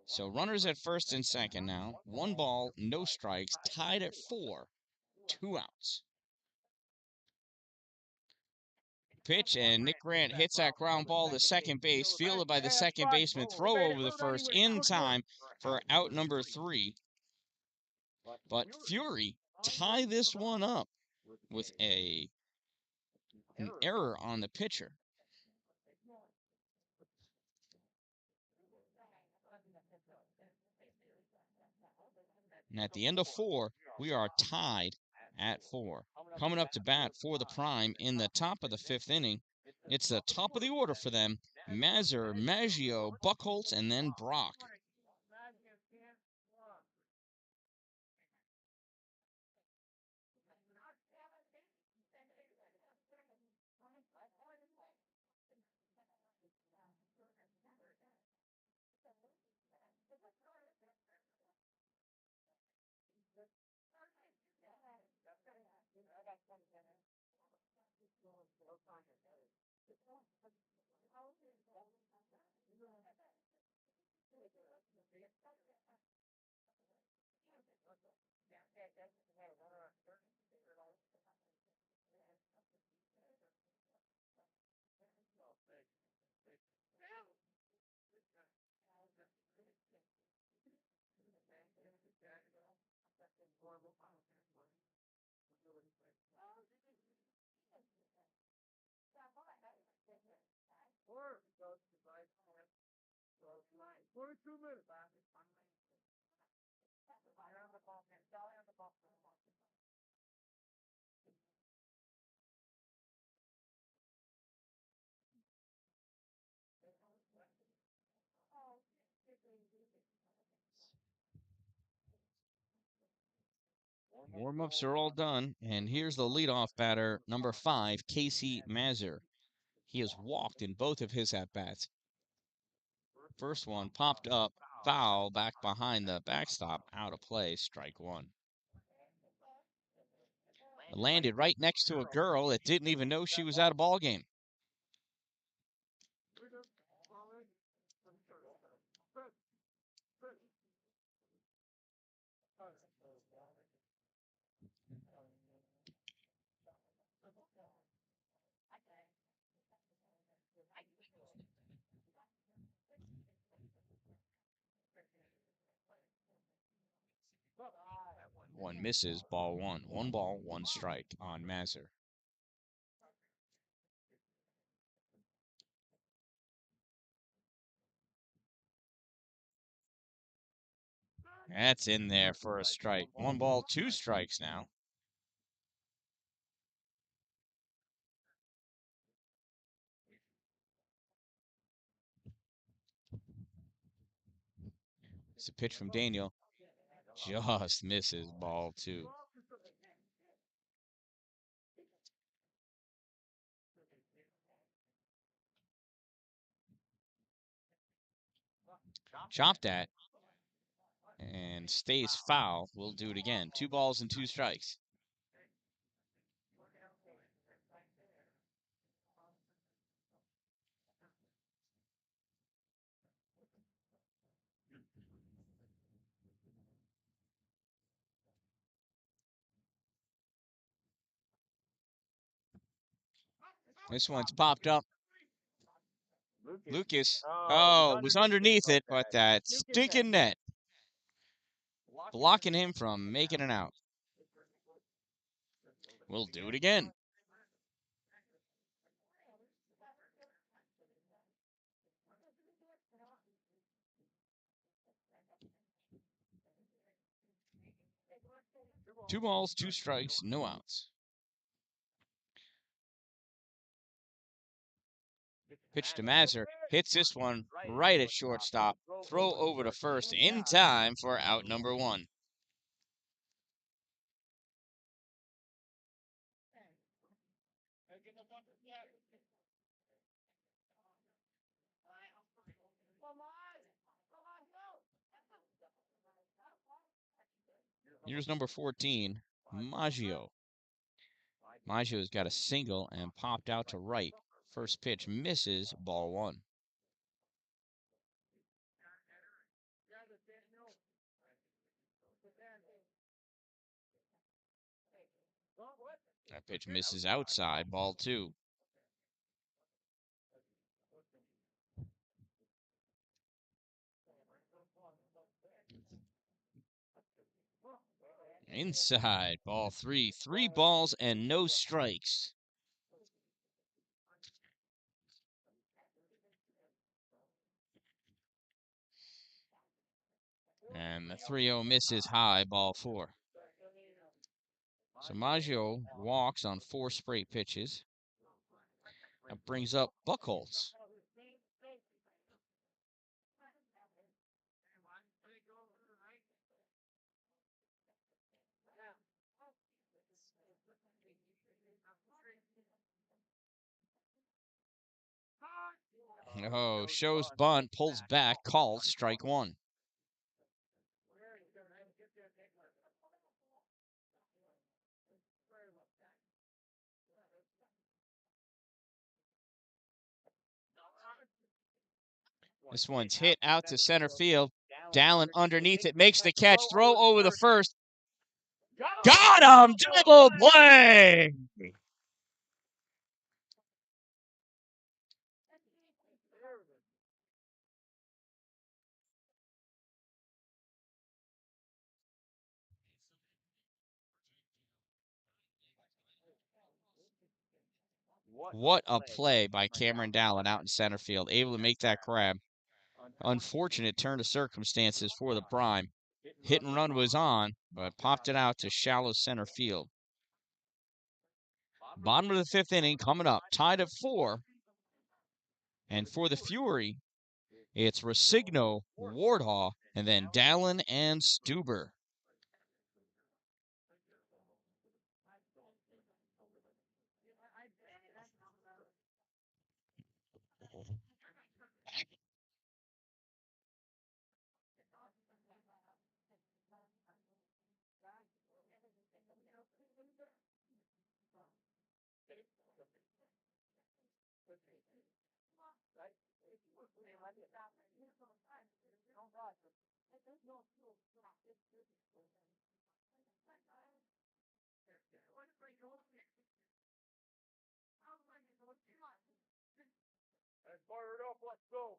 So runners at first and second now. 1 ball, no strikes, tied at 4, 2 outs. Pitch, and Nick Grant hits that ground ball to second base, fielded by the second baseman. Throw over the first in time for out number 3. But Fury tie this one up with an error on the pitcher. And at the end of 4, we are tied at 4. Coming up to bat for the Prime in the top of the 5th inning, it's the top of the order for them. Mazur, Maggio, Buchholz, and then Brock. Warm-ups are all done, and here's the leadoff batter, number 5, Casey Mazur. He has walked in both of his at-bats. First one popped up, foul, back behind the backstop, out of play, strike 1. It landed right next to a girl that didn't even know she was at a ball game. One misses, ball 1. 1 ball, 1 strike on Mazur. That's in there for a strike. 1 ball, 2 strikes now. It's a pitch from Daniel. Just misses, ball 2. Chopped at and stays foul. We'll do it again. 2 balls and 2 strikes. This one's popped up. Lucas, was underneath it, but that stinking net blocking him from making it out. We'll do it again. Two balls, 2 strikes, no outs. Pitch to Mazur, hits this one right at shortstop. Throw over to first in time for out number 1. Here's number 14, Maggio. Maggio's got a single and popped out to right. First pitch misses, ball one. That pitch misses outside, ball two. Inside, ball three. 3 balls and no strikes. And the 3-0 misses high, ball four. So Maggio walks on 4 straight pitches. That brings up Buchholz. Oh, shows bunt, pulls back, calls, strike one. This one's hit out to center field. Dallin underneath it, makes the catch, throw over the first. Got him! Double play! What a play by Cameron Dallin out in center field, able to make that grab. Unfortunate turn of circumstances for the Prime. Hit and run was on, but popped it out to shallow center field. Bottom of the 5th inning coming up, tied at 4. And for the Fury, it's Resigno, Wardhaw, and then Dallin and Stuber. Fire it up, let's go.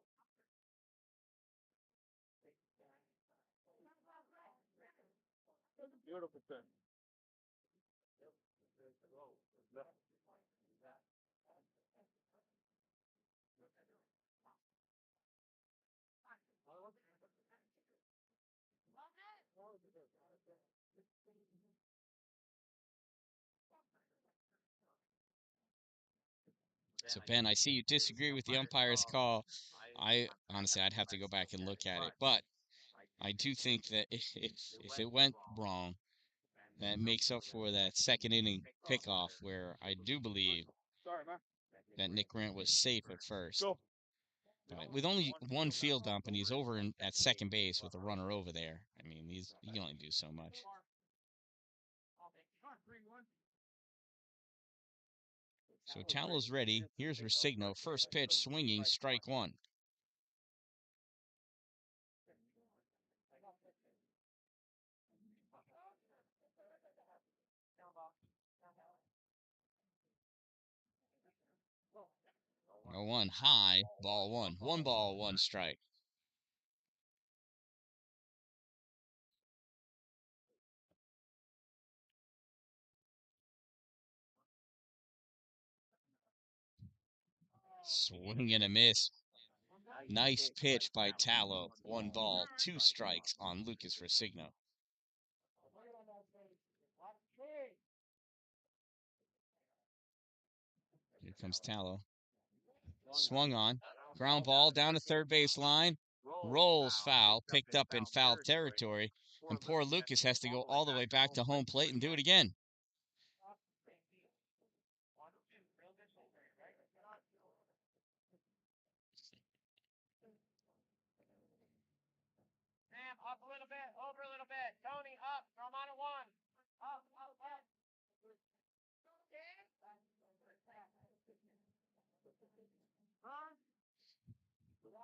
That's a beautiful thing. So, Ben, I see you disagree with the umpire's call. Honestly, I'd have to go back and look at it. But I do think that if it went wrong, that makes up for that second inning pickoff where I do believe that Nick Grant was safe at first. But with only one field dump and he's over at second base with a runner over there, I mean, he can only do so much. So Talo's ready. Here's Resigno. First pitch, swinging, strike one. No one high, ball one. 1 ball, 1 strike. Swing and a miss. Nice pitch by Talo. 1 ball, 2 strikes on Lucas Resigno. Here comes Talo. Swung on. Ground ball down to third base line. Rolls foul. Picked up in foul territory. And poor Lucas has to go all the way back to home plate and do it again. Sam, up a little bit, over a little bit. Tony, up. Throw him on a 1.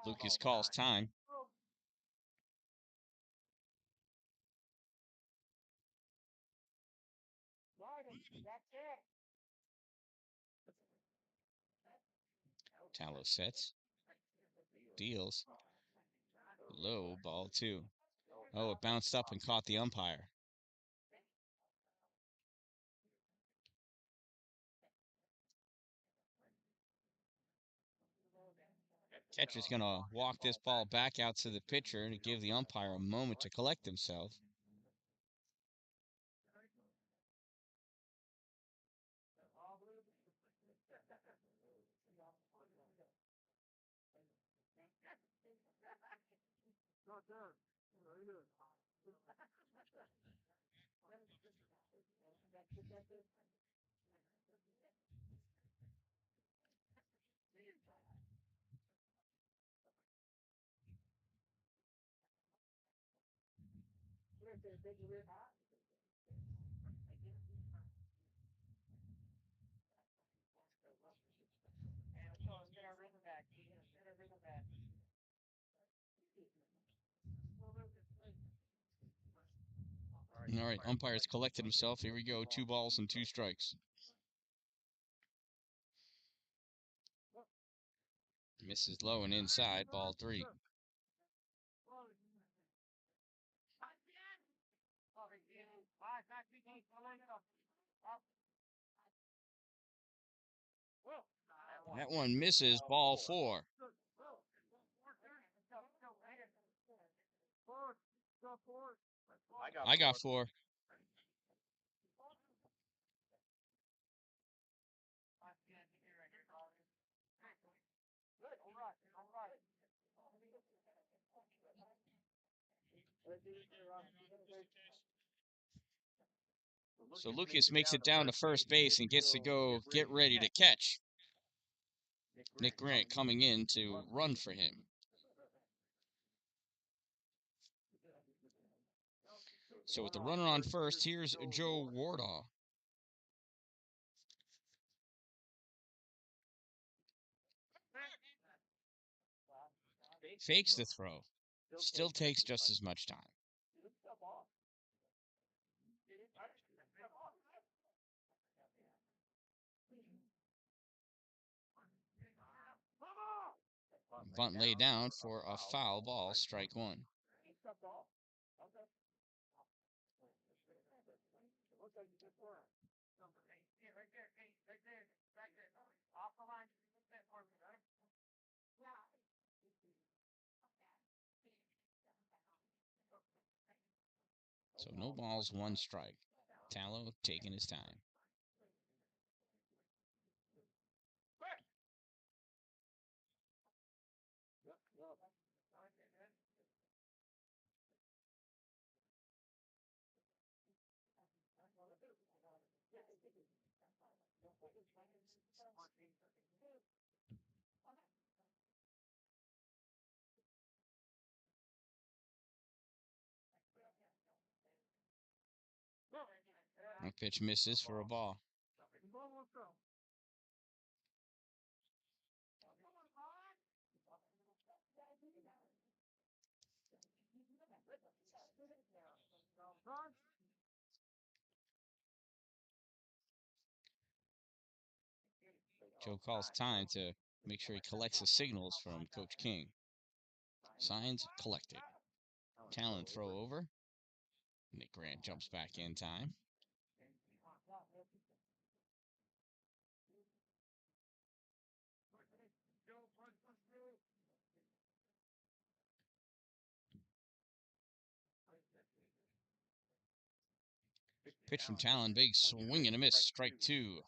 Lucas calls time. Tallow sets. Deals. Low, ball 2. Oh, it bounced up and caught the umpire. Catcher's going to walk this ball back out to the pitcher to give the umpire a moment to collect himself. All right, umpire's collected himself. Here we go. 2 balls and 2 strikes. Misses low and inside. Ball 3. That one misses. Ball 4. I got 4. So Lucas makes it down to first base and gets to go get ready to catch. Nick Grant coming in to run for him. So with the runner on first, here's Joe Wardaw. Fakes the throw. Still takes just as much time. Bunt laid down for a foul ball, strike 1. So no balls, 1 strike. Tallow taking his time. That pitch misses for a ball. Joe calls time to make sure he collects the signals from Coach King. Signs collected. Talon throw over. Nick Grant jumps back in time. Pitch from Talon, big swing and a miss, strike 2.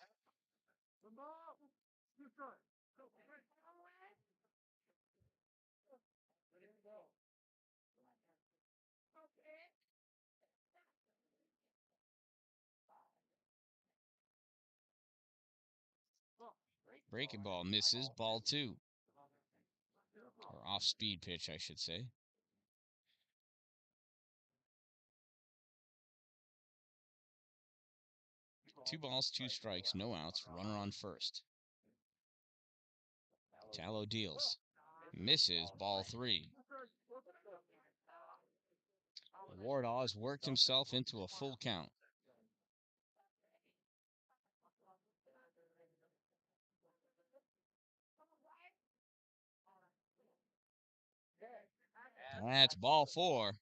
Breaking ball misses, ball 2. Or off-speed pitch, I should say. Two balls, 2 strikes, no outs, runner on first. Tallow deals. Misses ball 3. Wardaw has worked himself into a full count. That's ball 4.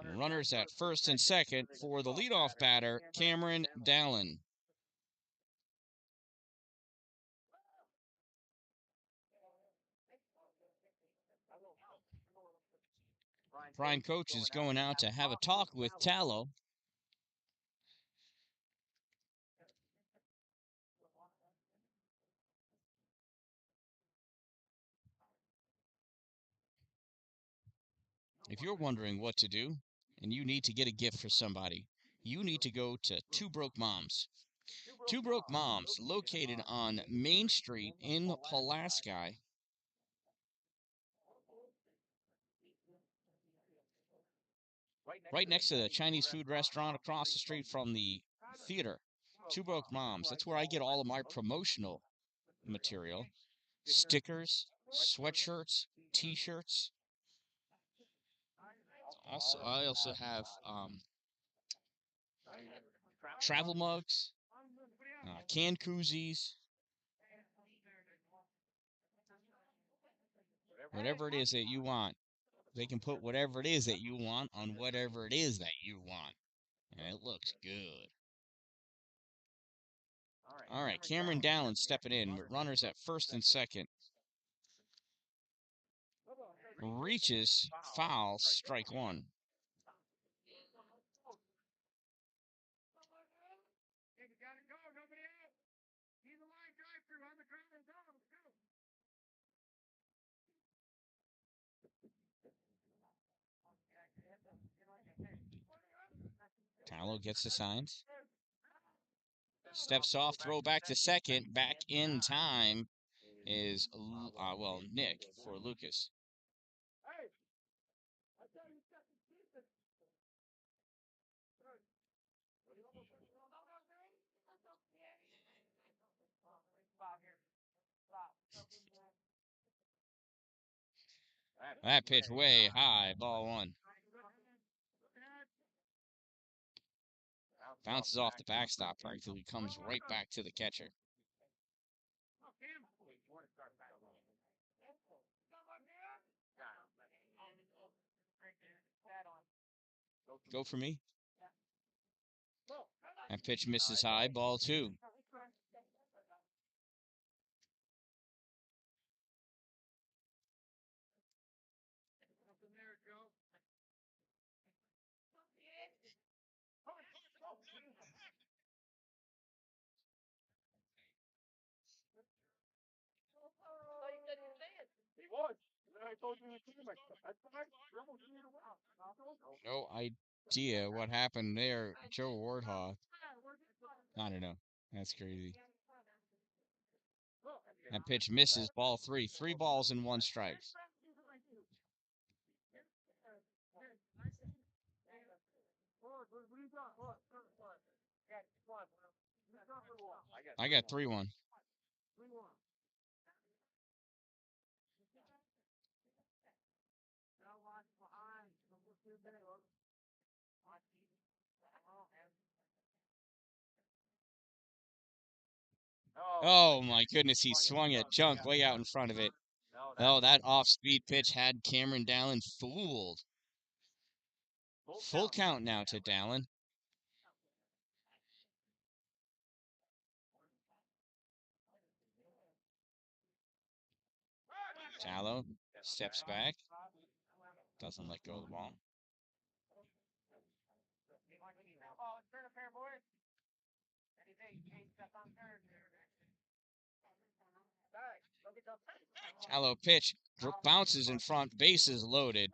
And runners at first and second for the leadoff batter, Cameron Dallin. Brian Coach is going out to have a talk with Tallow. If you're wondering what to do and you need to get a gift for somebody, you need to go to Two Broke Moms. Two Broke Moms, located on Main Street in Pulaski. Right next to the Chinese food restaurant across the street from the theater. Two Broke Moms. That's where I get all of my promotional material. Stickers, sweatshirts, t-shirts. I also have travel mugs, can koozies, whatever it is that you want. They can put whatever it is that you want on whatever it is that you want. And it looks good. All right, Cameron Dallin stepping in, with runners at first and second. Reaches, foul, strike 1. Tallow gets the signs. Steps off, throw back to second. Back in time is, Nick for Lucas. That pitch way high, ball 1. Bounces off the backstop, practically comes right back to the catcher. Go for me. That pitch misses high, ball 2. No idea what happened there, Joe Wardhaw. I don't know. That's crazy. That pitch misses, ball 3. 3 balls and 1 strike. I got 3-1. Oh my goodness, he swung at junk way out in front of it. Oh, that off-speed pitch had Cameron Dallin fooled. Full count now to Dallin. Tallow steps back. Doesn't let go of the ball. Tallow pitch. Bounces in front. Bases loaded.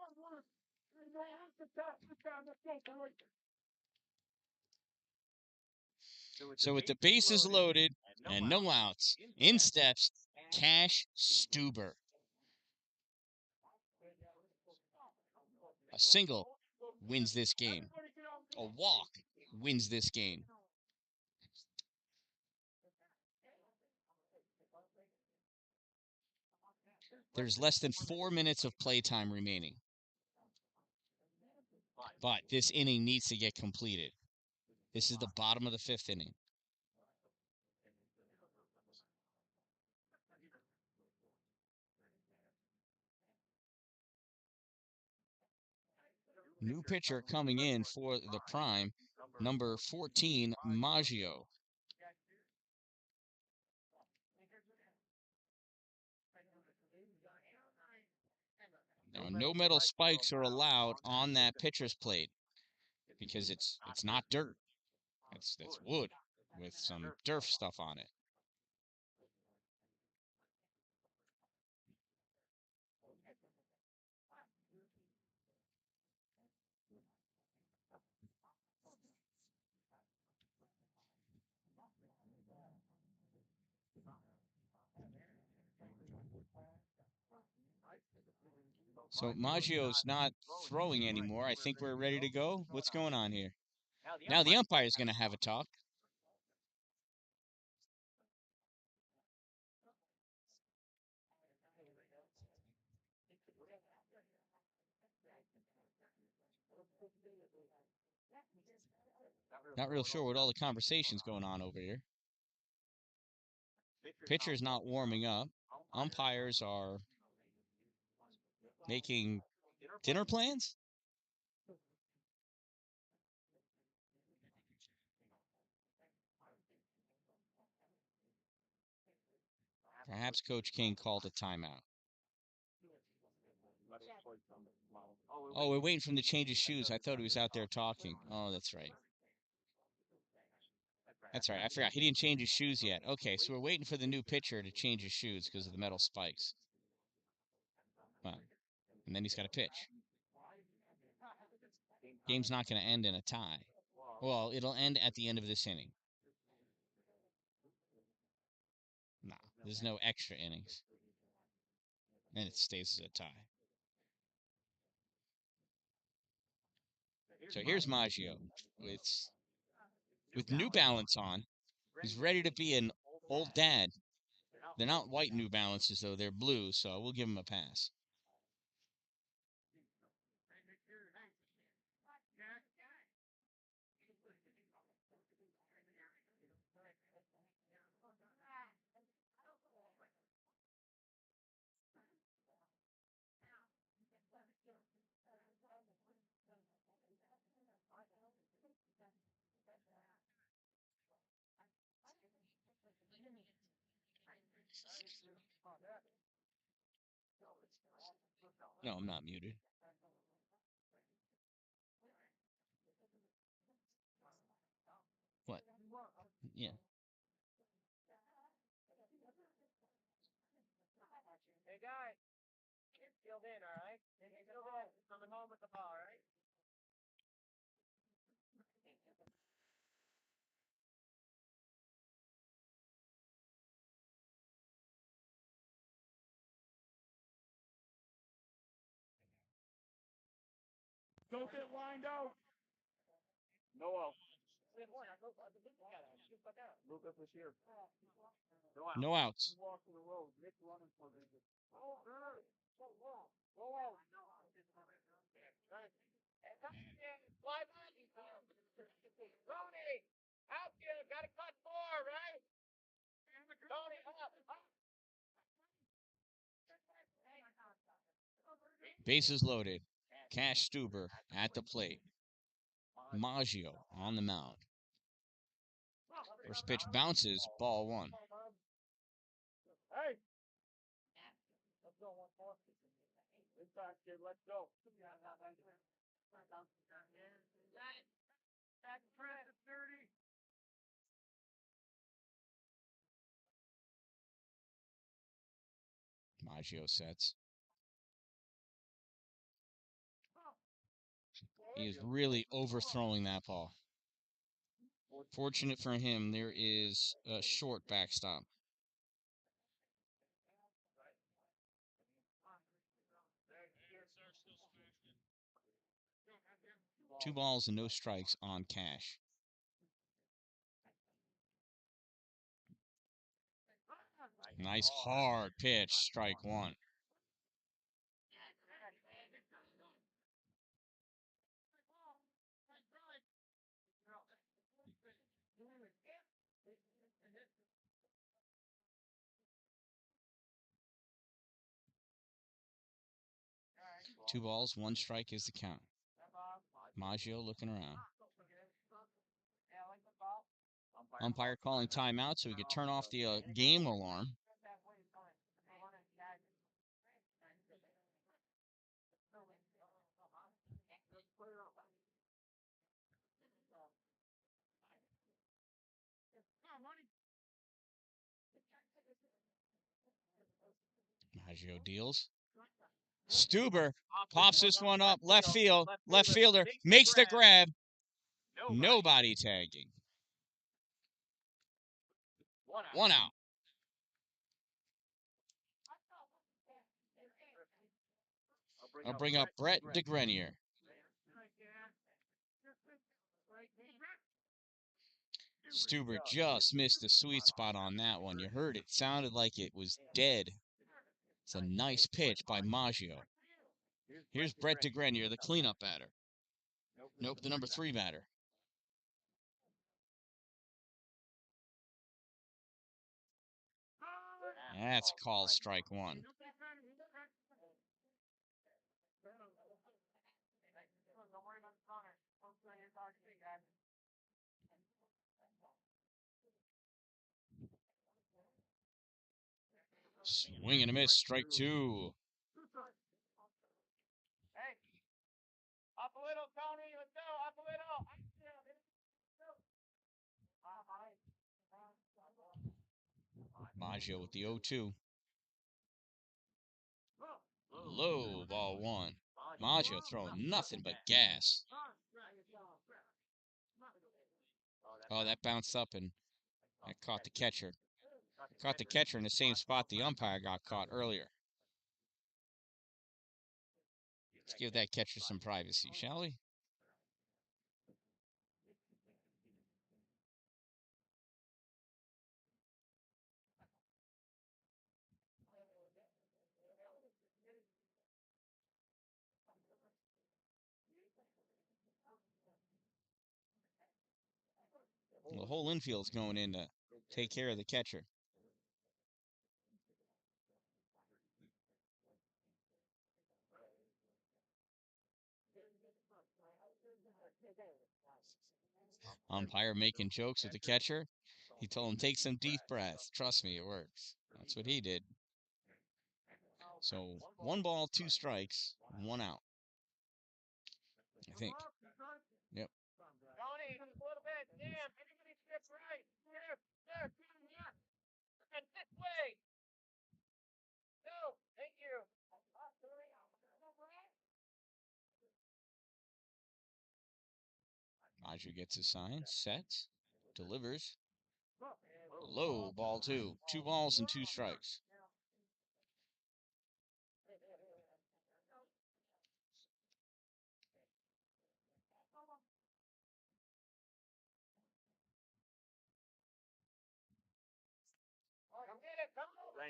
So with the bases loaded and no outs, in steps Cash Stuber. A single wins this game. A walk wins this game. There's less than 4 minutes of playtime remaining. But this inning needs to get completed. This is the bottom of the 5th inning. New pitcher coming in for the Prime, number 14, Maggio. Now, no metal spikes are allowed on that pitcher's plate because it's not dirt. It's wood with some turf stuff on it. So Maggio's not throwing anymore. I think we're ready to go. What's going on here? Now the umpire is going to have a talk. Not real sure what all the conversation's going on over here. Pitcher's not warming up. Umpires are making dinner plans? Perhaps Coach King called a timeout. Oh, we're waiting for him to change his shoes. I thought he was out there talking. Oh, that's right. That's right. I forgot. He didn't change his shoes yet. Okay, so we're waiting for the new pitcher to change his shoes because of the metal spikes. Well, and then he's got to pitch. Game's not going to end in a tie. Well, it'll end at the end of this inning. No, there's no extra innings. And it stays as a tie. So here's Maggio with New Balance on. He's ready to be an old dad. They're not white New Balances, though. They're blue, so we'll give him a pass. No, I'm not muted. What? Yeah. Hey, guys. Filled in, all right? Filled in. Coming home with the ball, all right? Don't get lined out. No out. Lucas was here. No outs. Walk to the road. Nick running for me. Oh, good. Go out. Go out. Fly by. Tony, outfield, got to cut more, right? Tony, up. Bases loaded. Cash Stuber at the plate. Maggio on the mound. First pitch bounces, ball 1. Hey. Let's go one more. Inside, kid, let's go. Back press at 30. Maggio sets. He is really overthrowing that ball. Fortunate for him, there is a short backstop. Two balls and no strikes on Cash. Nice hard pitch, strike 1. 2 balls, 1 strike is the count. Maggio looking around. Umpire calling timeout so we could turn off the game alarm. Maggio deals. Stuber pops this one up. Left field. Left fielder makes the grab. Nobody tagging. 1 out. I'll bring up Brett DeGrenier. Stuber just missed the sweet spot on that one. You heard it. Sounded like it was dead. It's a nice pitch by Maggio. Here's Brett DeGrenier, the cleanup batter. Nope, the number 3 batter. That's called strike 1. Swing and a miss, strike 2. Hey, up a little, Tony. Let's go. Up a little. Maggio with the 0-2. Low, ball 1. Maggio throwing nothing but gas. Oh, that bounced up and that caught the catcher. Caught the catcher in the same spot the umpire got caught earlier. Let's give that catcher some privacy, shall we? Well, the whole infield's going in to take care of the catcher. Umpire making jokes with the catcher. He told him, take some deep breaths. Trust me, it works. That's what he did. So 1 ball, 2 strikes, 1 out. I think. Yep. Tony, a little bit. Damn, everybody step right. There. And this way. Go. Thank you. Maggio gets his sign, sets, delivers. Low, ball 2. 2 balls and 2 strikes.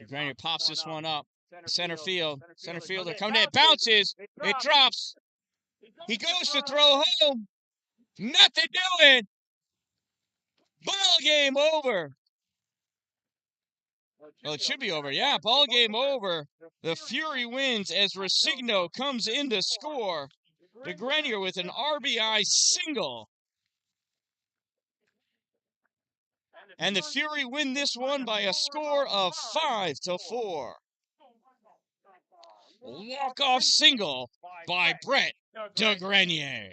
DeGrenier pops this one up. Center field. Center fielder coming in. It bounces. It drops. He goes to throw home. Nothing doing. Ball game over. Well, it should be over. Yeah, ball game over. The Fury wins as Resigno comes in to score. DeGrenier with an RBI single. And the Fury win this one by a score of 5-4. Walk-off single by Brett DeGrenier.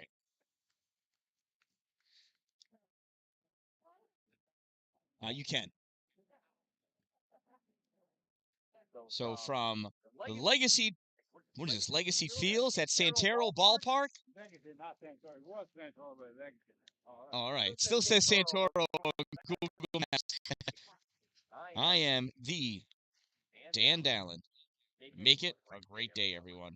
You can. So from the Legacy, what is this, Legacy Fields at Santero Ballpark? All right. It still says Santoro on Google Maps. I am the Dan Dallin. Make it a great day, everyone.